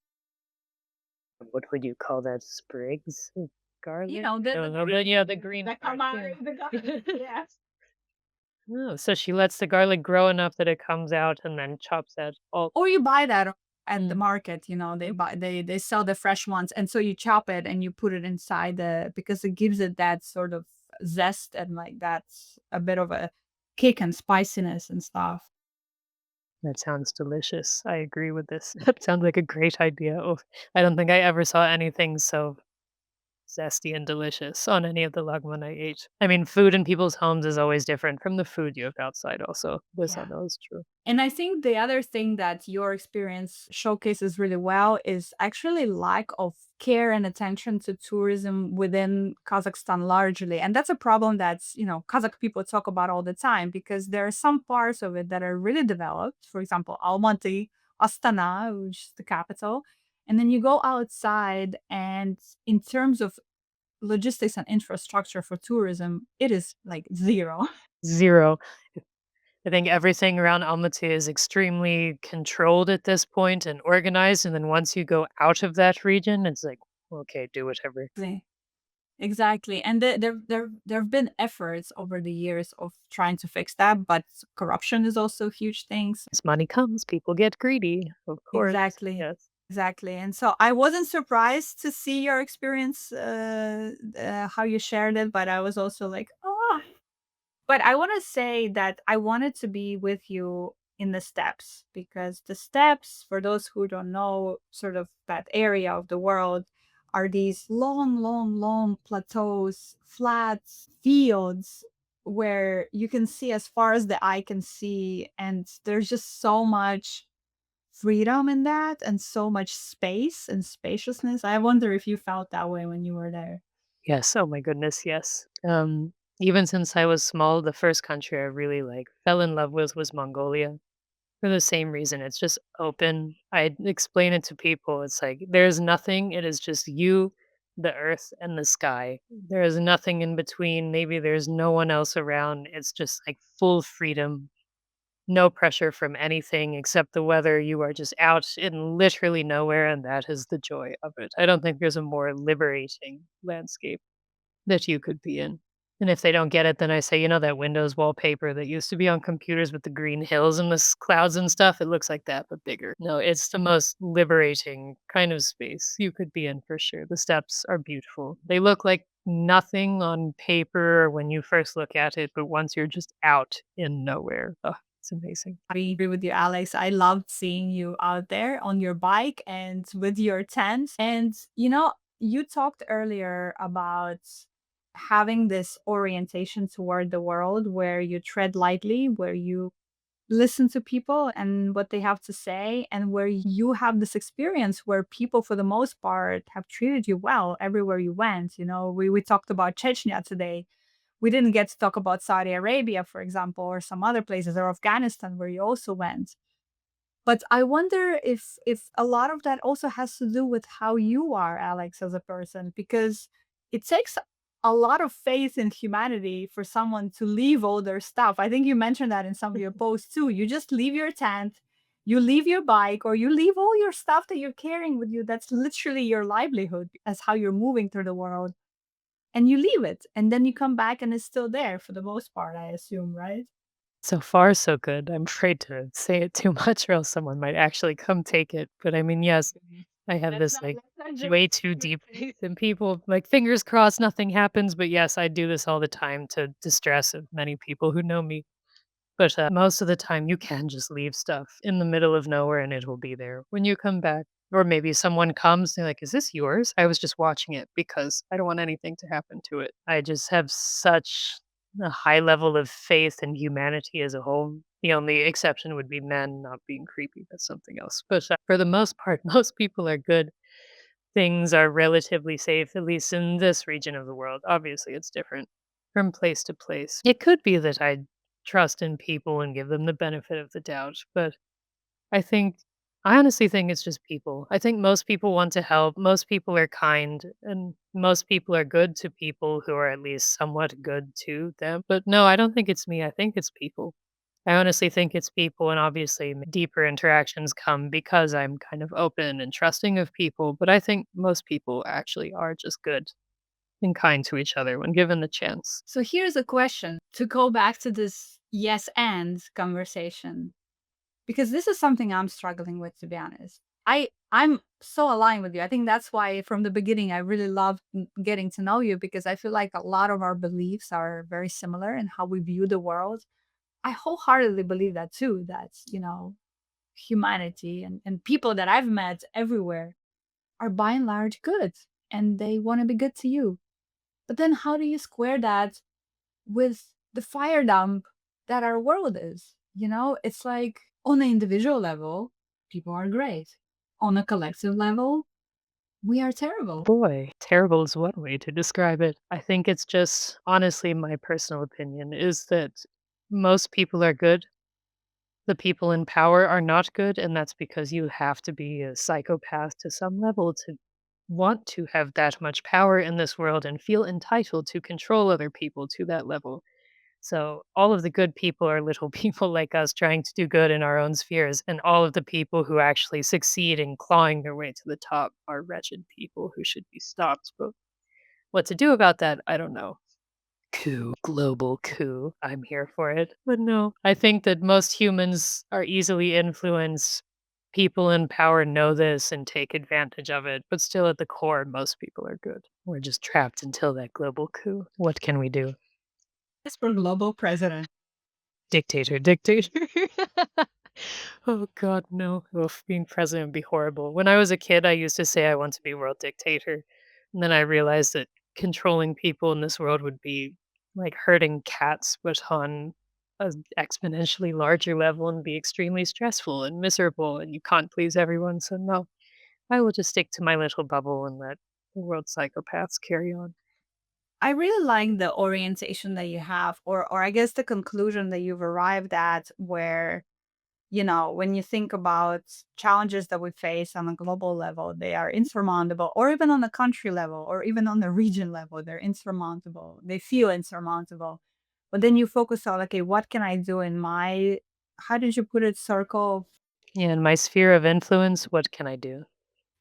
What would you call that? Sprigs of garlic? The No, no, yeah, the green the part. calamari, the garlic. Yes. Oh, so she lets the garlic grow enough that it comes out and then chops that all. Or you buy that at the Mm. market, they sell the fresh ones, and so you chop it and you put it inside because it gives it that sort of zest and like that's a bit of a kick and spiciness and stuff. That sounds delicious. I agree with this. That sounds like a great idea. Oh, I don't think I ever saw anything so zesty and delicious on any of the lagman I ate. I mean, food in people's homes is always different from the food you have outside also. This I Yeah. know is true. And I think the other thing that your experience showcases really well is actually lack of care and attention to tourism within Kazakhstan largely. And that's a problem that's, Kazakh people talk about all the time because there are some parts of it that are really developed. For example, Almaty, Astana, which is the capital. And then you go outside, and in terms of logistics and infrastructure for tourism, it is like zero. 0. I think everything around Almaty is extremely controlled at this point and organized, and then once you go out of that region, it's like, okay, do whatever. Exactly. And there have been efforts over the years of trying to fix that, but corruption is also a huge thing. As money comes, people get greedy, of course. Exactly. Yes. Exactly. And so I wasn't surprised to see your experience, how you shared it, but I was also like, oh. But I want to say that I wanted to be with you in the steppes because the steppes, for those who don't know, sort of that area of the world, are these long, long, long plateaus, flats, fields where you can see as far as the eye can see, and there's just so much freedom in that and so much space and spaciousness. I wonder if you felt that way when you were there. Yes, oh my goodness, yes. Even since I was small, the first country I really, fell in love with was Mongolia for the same reason. It's just open. I explain it to people. It's like there's nothing. It is just you, the earth, and the sky. There is nothing in between. Maybe there's no one else around. It's just like full freedom, no pressure from anything except the weather. You are just out in literally nowhere, and that is the joy of it. I don't think there's a more liberating landscape that you could be in. And if they don't get it, then I say, that Windows wallpaper that used to be on computers with the green hills and the clouds and stuff? It looks like that, but bigger. No, it's the most liberating kind of space you could be in for sure. The steps are beautiful. They look like nothing on paper or when you first look at it, but once you're just out in nowhere, oh, it's amazing. I agree with you, Alex. I loved seeing you out there on your bike and with your tent. And, you talked earlier about having this orientation toward the world where you tread lightly, where you listen to people and what they have to say, and where you have this experience where people, for the most part, have treated you well everywhere you went. We talked about Chechnya today. We didn't get to talk about Saudi Arabia, for example, or some other places, or Afghanistan, where you also went. But I wonder if a lot of that also has to do with how you are, Alex, as a person, because it takes a lot of faith in humanity for someone to leave all their stuff. I think you mentioned that in some of your posts too. You just leave your tent, you leave your bike, or you leave all your stuff that you're carrying with you. That's literally your livelihood as how you're moving through the world. And you leave it, and then you come back and it's still there for the most part, I assume, right? So far, so good. I'm afraid to say it too much or else someone might actually come take it. But I mean, yes, I have this way too deep faith in people. Like, fingers crossed, nothing happens. But yes, I do this all the time to distress of many people who know me. But most of the time, you can just leave stuff in the middle of nowhere and it will be there when you come back. Or maybe someone comes, they're like, "Is this yours?" I was just watching it because I don't want anything to happen to it. I just have such a high level of faith in humanity as a whole. The only exception would be men not being creepy. That's something else. But for the most part, most people are good. Things are relatively safe, at least in this region of the world. Obviously, it's different from place to place. It could be that I trust in people and give them the benefit of the doubt, but I think I honestly think it's just people. I think most people want to help, most people are kind, and most people are good to people who are at least somewhat good to them. But no, I don't think it's me. I think it's people. I honestly think it's people, and obviously deeper interactions come because I'm kind of open and trusting of people. But I think most people actually are just good and kind to each other when given the chance. So here's a question to go back to this yes and conversation, because this is something I'm struggling with, to be honest. I'm so aligned with you. I think that's why from the beginning I really loved getting to know you, because I feel like a lot of our beliefs are very similar in how we view the world. I wholeheartedly believe that too, that, humanity and people that I've met everywhere are by and large good, and they want to be good to you. But then how do you square that with the fire dump that our world is? It's like on an individual level, people are great. On a collective level, we are terrible. Boy, terrible is one way to describe it. I think it's just honestly my personal opinion is that most people are good. The people in power are not good, and that's because you have to be a psychopath to some level to want to have that much power in this world and feel entitled to control other people to that level. So all of the good people are little people like us trying to do good in our own spheres, and all of the people who actually succeed in clawing their way to the top are wretched people who should be stopped. But what to do about that, I don't know. Coup, global coup. I'm here for it. But no, I think that most humans are easily influenced. People in power know this and take advantage of it, but still at the core, most people are good. We're just trapped until that global coup. What can we do? As for global president. Dictator, dictator. Oh god, no. Oof, being president would be horrible. When I was a kid, I used to say I want to be world dictator. And then I realized that controlling people in this world would be like herding cats, but on an exponentially larger level and be extremely stressful and miserable, and you can't please everyone. So, no, I will just stick to my little bubble and let the world psychopaths carry on. I really like the orientation that you have, or I guess the conclusion that you've arrived at, where when you think about challenges that we face on a global level, they are insurmountable, or even on a country level, or even on the region level, they're insurmountable. They feel insurmountable. But then you focus on, okay, what can I do in my, how did you put it, circle? Yeah, in my sphere of influence, what can I do?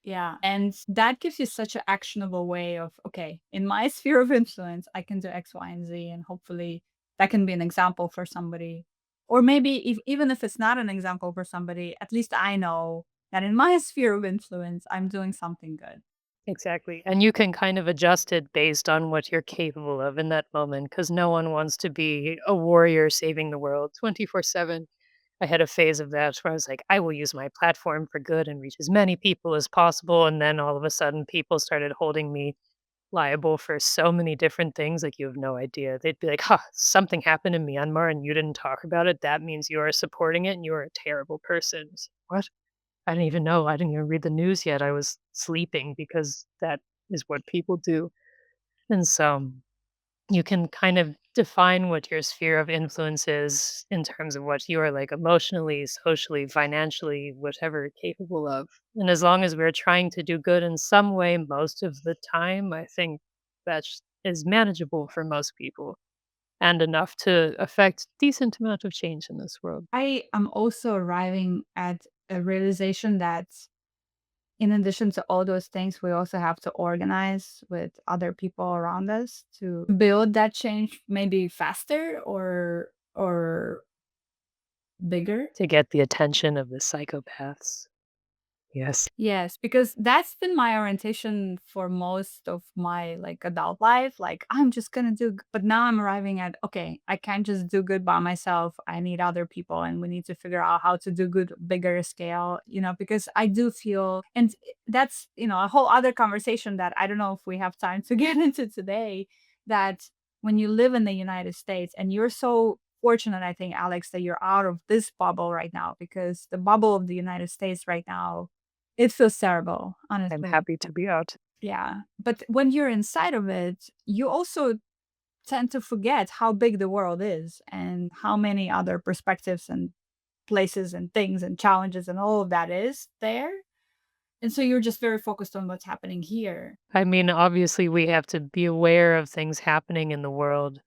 Yeah. And that gives you such an actionable way of, okay, in my sphere of influence, I can do X, Y, and Z. And hopefully that can be an example for somebody. Or maybe even if it's not an example for somebody, at least I know that in my sphere of influence, I'm doing something good. Exactly. And you can kind of adjust it based on what you're capable of in that moment because no one wants to be a warrior saving the world 24/7. I had a phase of that where I was like, I will use my platform for good and reach as many people as possible. And then all of a sudden, people started holding me liable for so many different things. Like, you have no idea. They'd be like, huh, something happened in Myanmar and you didn't talk about it. That means you are supporting it and you are a terrible person. It's like, what? I didn't even know. I didn't even read the news yet. I was sleeping because that is what people do. And so you can kind of define what your sphere of influence is in terms of what you are like emotionally, socially, financially, whatever you're capable of. And as long as we're trying to do good in some way most of the time, I think that is manageable for most people and enough to affect decent amount of change in this world. I am also arriving at a realization that in addition to all those things, we also have to organize with other people around us to build that change maybe faster or bigger. To get the attention of the psychopaths. Yes. Yes, because that's been my orientation for most of my like adult life. Like I'm just gonna but now I'm arriving at, okay, I can't just do good by myself. I need other people, and we need to figure out how to do good bigger scale. Because I do feel, and that's a whole other conversation that I don't know if we have time to get into today. That when you live in the United States, and you're so fortunate, I think, Alex, that you're out of this bubble right now, because the bubble of the United States right now, it feels terrible, I'm honestly. happy to be out. Yeah. But when you're inside of it, you also tend to forget how big the world is and how many other perspectives and places and things and challenges and all of that is there. And so you're just very focused on what's happening here. I mean, obviously, we have to be aware of things happening in the world,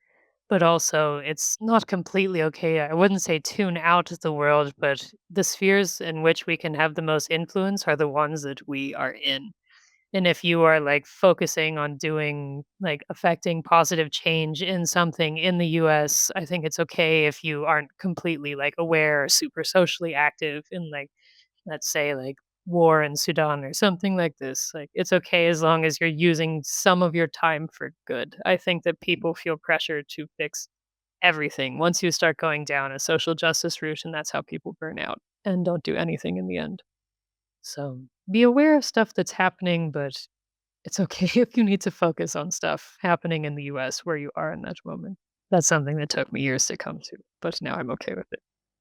but also it's not completely okay. I wouldn't say tune out the world, but the spheres in which we can have the most influence are the ones that we are in. And if you are like focusing on doing like affecting positive change in something in the US, I think it's okay if you aren't completely like aware or super socially active in like, let's say, like war in Sudan or something like this. Like, it's okay as long as you're using some of your time for good. I think that people feel pressure to fix everything once you start going down a social justice route, and that's how people burn out and don't do anything in the end. So be aware of stuff that's happening, but it's okay if you need to focus on stuff happening in the US where you are in that moment. That's something that took me years to come to, but now I'm okay with it.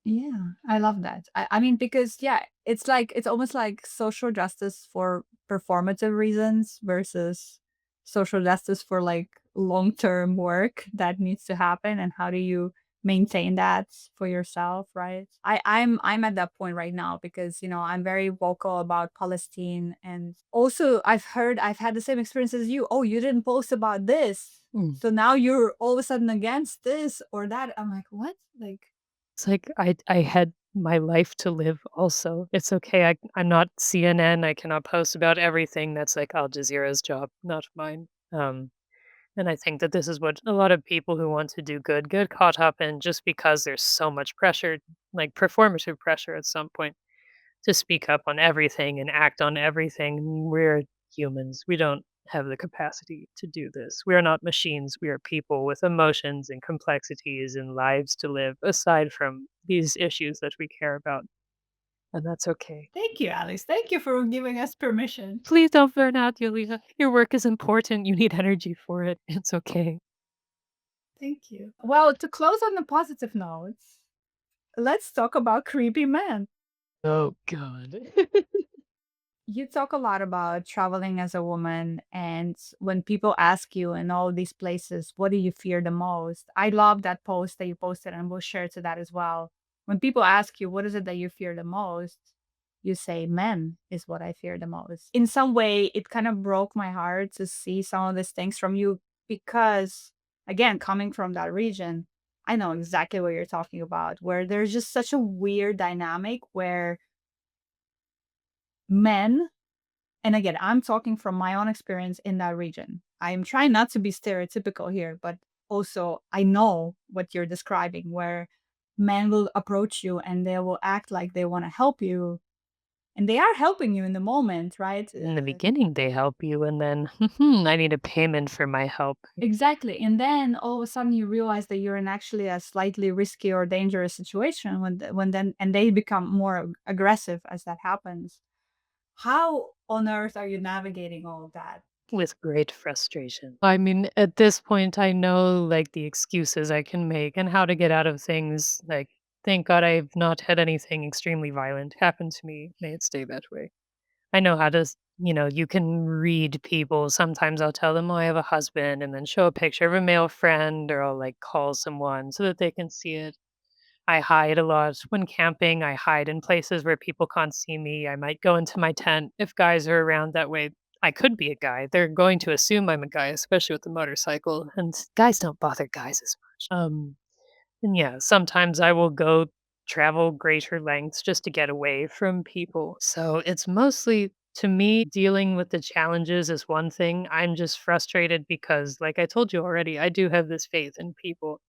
Yeah, I love that. I mean, because yeah, it's almost like social justice for performative reasons versus social justice for like long-term work that needs to happen, and how do you maintain that for yourself, right? I'm at that point right now because I'm very vocal about Palestine, and also I've had the same experience as you. Oh, you didn't post about this. Mm. So now you're all of a sudden against this or that. I'm like, what? Like, It's like I had my life to live also. It's okay. I'm not CNN. I cannot post about everything. That's like Al Jazeera's job, not mine. And I think that this is what a lot of people who want to do good get caught up in just because there's so much pressure, like performative pressure at some point to speak up on everything and act on everything. We're humans. We don't have the capacity to do this. We are not machines. We are people with emotions and complexities and lives to live aside from these issues that we care about. And that's okay. thank you, Alice. Thank you for giving us permission. Please don't burn out, Yulia. Your work is important. You need energy for it. It's okay. Thank you. Well, to close on the positive notes, let's talk about creepy men. Oh god. You talk a lot about traveling as a woman, and when people ask you in all these places, what do you fear the most? I love that post that you posted, and we'll share to that as well. When people ask you, what is it that you fear the most? You say, men is what I fear the most. In some way, it kind of broke my heart to see some of these things from you because, again, coming from that region, I know exactly what you're talking about, where there's just such a weird dynamic where men, and again, I'm talking from my own experience in that region. I'm trying not to be stereotypical here, but also I know what you're describing, where men will approach you and they will act like they want to help you. And they are helping you in the moment, right? In the beginning, they help you, and then, I need a payment for my help. Exactly. And then all of a sudden you realize that you're in actually a slightly risky or dangerous situation when then and they become more aggressive as that happens. How on earth are you navigating all of that? With great frustration. I mean, at this point, I know, like, the excuses I can make and how to get out of things, like, thank God I've not had anything extremely violent happen to me. May it stay that way. I know how to you can read people. Sometimes I'll tell them, "Oh, I have a husband," and then show a picture of a male friend, or I'll, like, call someone so that they can see it. I hide a lot. When camping, I hide in places where people can't see me. I might go into my tent if guys are around. That way, I could be a guy. They're going to assume I'm a guy, especially with the motorcycle, and guys don't bother guys as much. And yeah, sometimes I will go travel greater lengths just to get away from people. So it's mostly, to me, dealing with the challenges is one thing. I'm just frustrated because, like I told you already, I do have this faith in people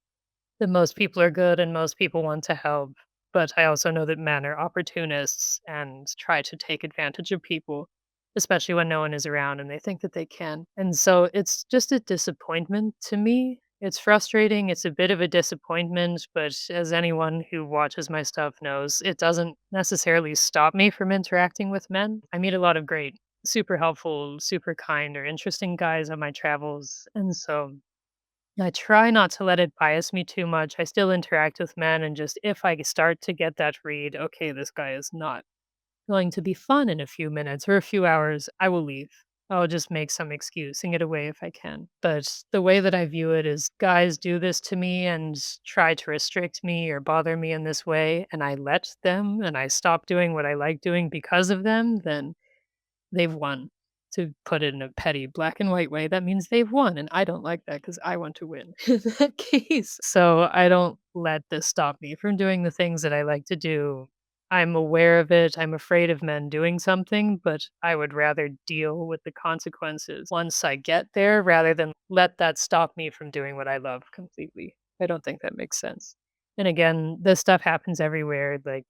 that most people are good and most people want to help. But I also know that men are opportunists and try to take advantage of people, especially when no one is around and they think that they can. And so it's just a disappointment to me. It's frustrating. It's a bit of a disappointment, but as anyone who watches my stuff knows, it doesn't necessarily stop me from interacting with men. I meet a lot of great, super helpful, super kind, or interesting guys on my travels. And so I try not to let it bias me too much. I still interact with men, and just if I start to get that read, okay, this guy is not going to be fun in a few minutes or a few hours, I will leave. I'll just make some excuse and get away if I can. But the way that I view it is guys do this to me and try to restrict me or bother me in this way, and I let them and I stop doing what I like doing because of them, then they've won. To put it in a petty black and white way, that means they've won, and I don't like that because I want to win in that case. So I don't let this stop me from doing the things that I like to do. I'm aware of it. I'm afraid of men doing something, but I would rather deal with the consequences once I get there rather than let that stop me from doing what I love completely. I don't think that makes sense. And again, this stuff happens everywhere. Like,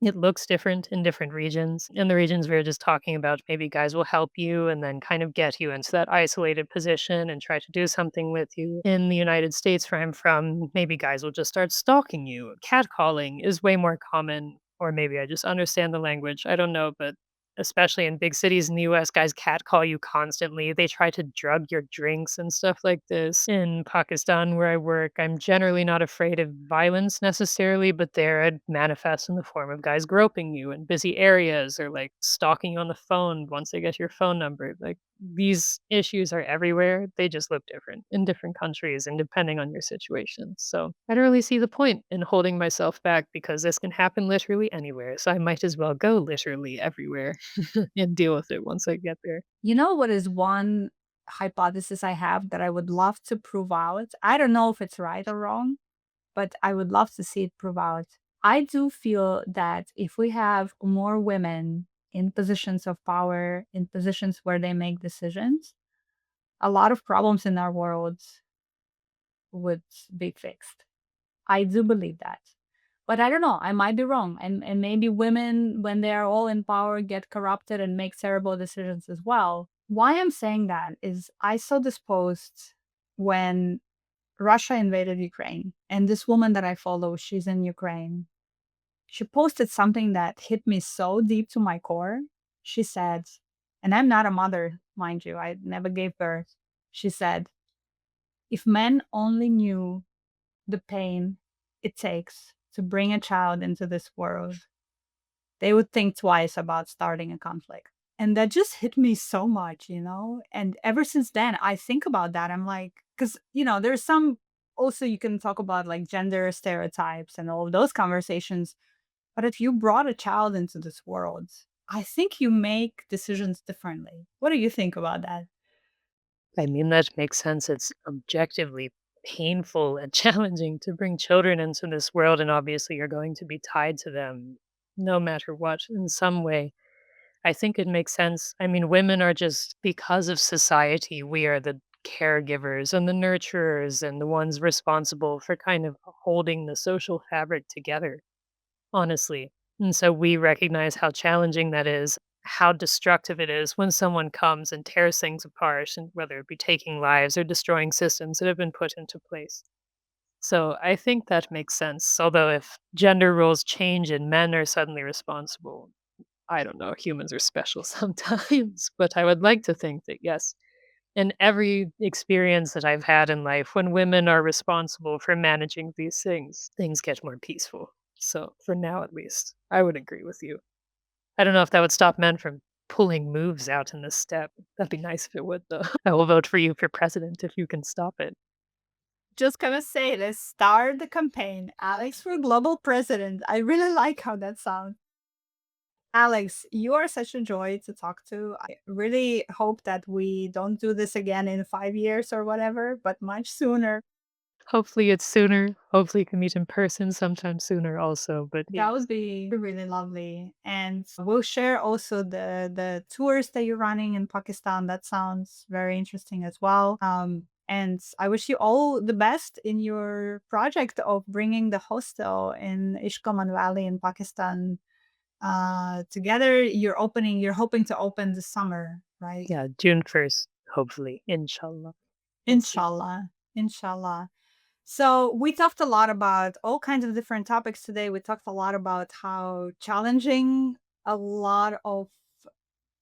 it looks different in different regions. In the regions we were just talking about, maybe guys will help you and then kind of get you into that isolated position and try to do something with you. In the United States, where I'm from, maybe guys will just start stalking you. Catcalling is way more common, or maybe I just understand the language. I don't know, but especially in big cities in the US, guys catcall you constantly. They try to drug your drinks and stuff like this. In Pakistan, where I work, I'm generally not afraid of violence necessarily, but there it manifests in the form of guys groping you in busy areas or like stalking you on the phone once they get your phone number. Like, these issues are everywhere. They just look different in different countries and depending on your situation. So I don't really see the point in holding myself back because this can happen literally anywhere. So I might as well go literally everywhere and deal with it once I get there. You know what is one hypothesis I have that I would love to prove out? I don't know if it's right or wrong, but I would love to see it prove out. I do feel that if we have more women in positions of power, in positions where they make decisions, a lot of problems in our world would be fixed. I do believe that. But I don't know, I might be wrong. And maybe women, when they are all in power, get corrupted and make terrible decisions as well. Why I'm saying that is I saw this post when Russia invaded Ukraine. And this woman that I follow, she's in Ukraine. She posted something that hit me so deep to my core. She said, and I'm not a mother, mind you, I never gave birth. She said, If men only knew the pain it takes to bring a child into this world, they would think twice about starting a conflict. And that just hit me so much, you know? And ever since then, I think about that. I'm like, because, you know, there's some also you can talk about like gender stereotypes and all of those conversations. But if you brought a child into this world, I think you make decisions differently. What do you think about that? I mean, that makes sense. It's objectively painful and challenging to bring children into this world, and obviously, you're going to be tied to them no matter what in some way. I think it makes sense. I mean, women are just because of society, we are the caregivers and the nurturers and the ones responsible for kind of holding the social fabric together, honestly. And so we recognize how challenging that is, how destructive it is when someone comes and tears things apart, and whether it be taking lives or destroying systems that have been put into place. So I think that makes sense. Although if gender roles change and men are suddenly responsible, I don't know, humans are special sometimes, but I would like to think that yes, in every experience that I've had in life, when women are responsible for managing these things, things get more peaceful. So for now, at least, I would agree with you. I don't know if that would stop men from pulling moves out in this step. That'd be nice if it would, though. I will vote for you for president if you can stop it. Just gonna say, let's start the campaign. Alex for global president. I really like how that sounds. Alex, you are such a joy to talk to. I really hope that we don't do this again in 5 years or whatever, but much sooner. Hopefully, it's sooner. Hopefully, you can meet in person sometime sooner, also. But That yeah, would be really lovely. And we'll share also the tours that you're running in Pakistan. That sounds very interesting as well. And I wish you all the best in your project of bringing the hostel in Ishkoman Valley in Pakistan together. You're hoping to open this summer, right? yeah, June 1st, hopefully, inshallah. We'll see. Inshallah. Inshallah. So we talked a lot about all kinds of different topics today. We talked a lot about how challenging a lot of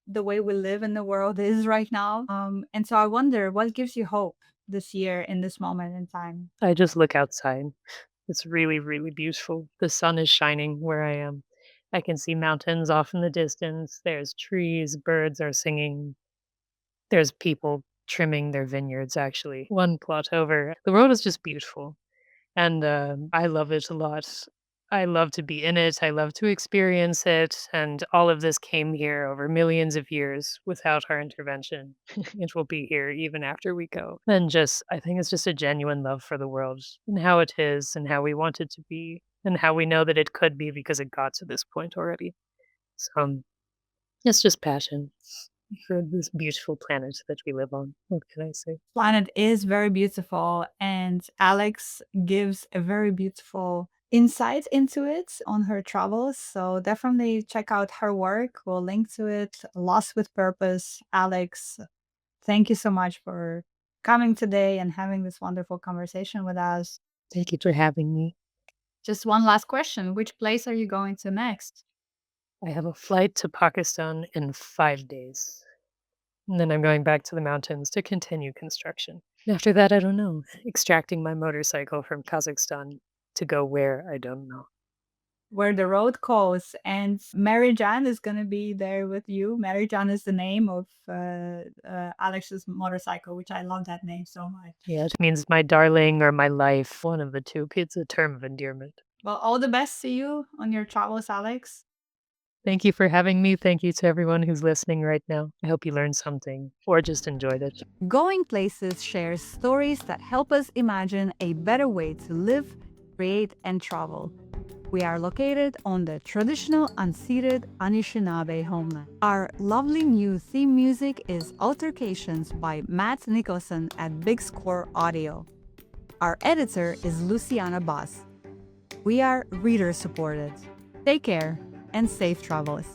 the way we live in the world is right now. And so I wonder what gives you hope this year in this moment in time. I just look outside. It's really, really beautiful. The sun is shining where I am. I can see mountains off in the distance. There's trees, birds are singing. There's people trimming their vineyards, actually. One plot over. The world is just beautiful. And I love it a lot. I love to be in it. I love to experience it. And all of this came here over millions of years without our intervention. It will be here even after we go. And just, I think it's just a genuine love for the world and how it is and how we want it to be and how we know that it could be because it got to this point already. So it's just passion for this beautiful planet that we live on. What can I say? Planet is very beautiful, and Alex gives a very beautiful insight into it on her travels. So definitely check out her work. We'll link to it. Lost with Purpose. Alex, thank you so much for coming today and having this wonderful conversation with us. Thank you for having me. Just one last question. Which place are you going to next? I have a flight to Pakistan in 5 days. And then I'm going back to the mountains to continue construction. After that, I don't know. Extracting my motorcycle from Kazakhstan to go where, I don't know. Where the road calls. And Mary Jan is going to be there with you. Mary Jan is the name of Alex's motorcycle, which I love that name so much. Yeah, it means my darling or my life. One of the two. It's a term of endearment. Well, all the best to you on your travels, Alex. Thank you for having me. Thank you to everyone who's listening right now. I hope you learned something or just enjoyed it. Going Places shares stories that help us imagine a better way to live, create, and travel. We are located on the traditional unceded Anishinaabe homeland. Our lovely new theme music is Altercations by Matt Nicholson at Big Score Audio. Our editor is Luciana Boss. We are reader supported. Take care and safe travels.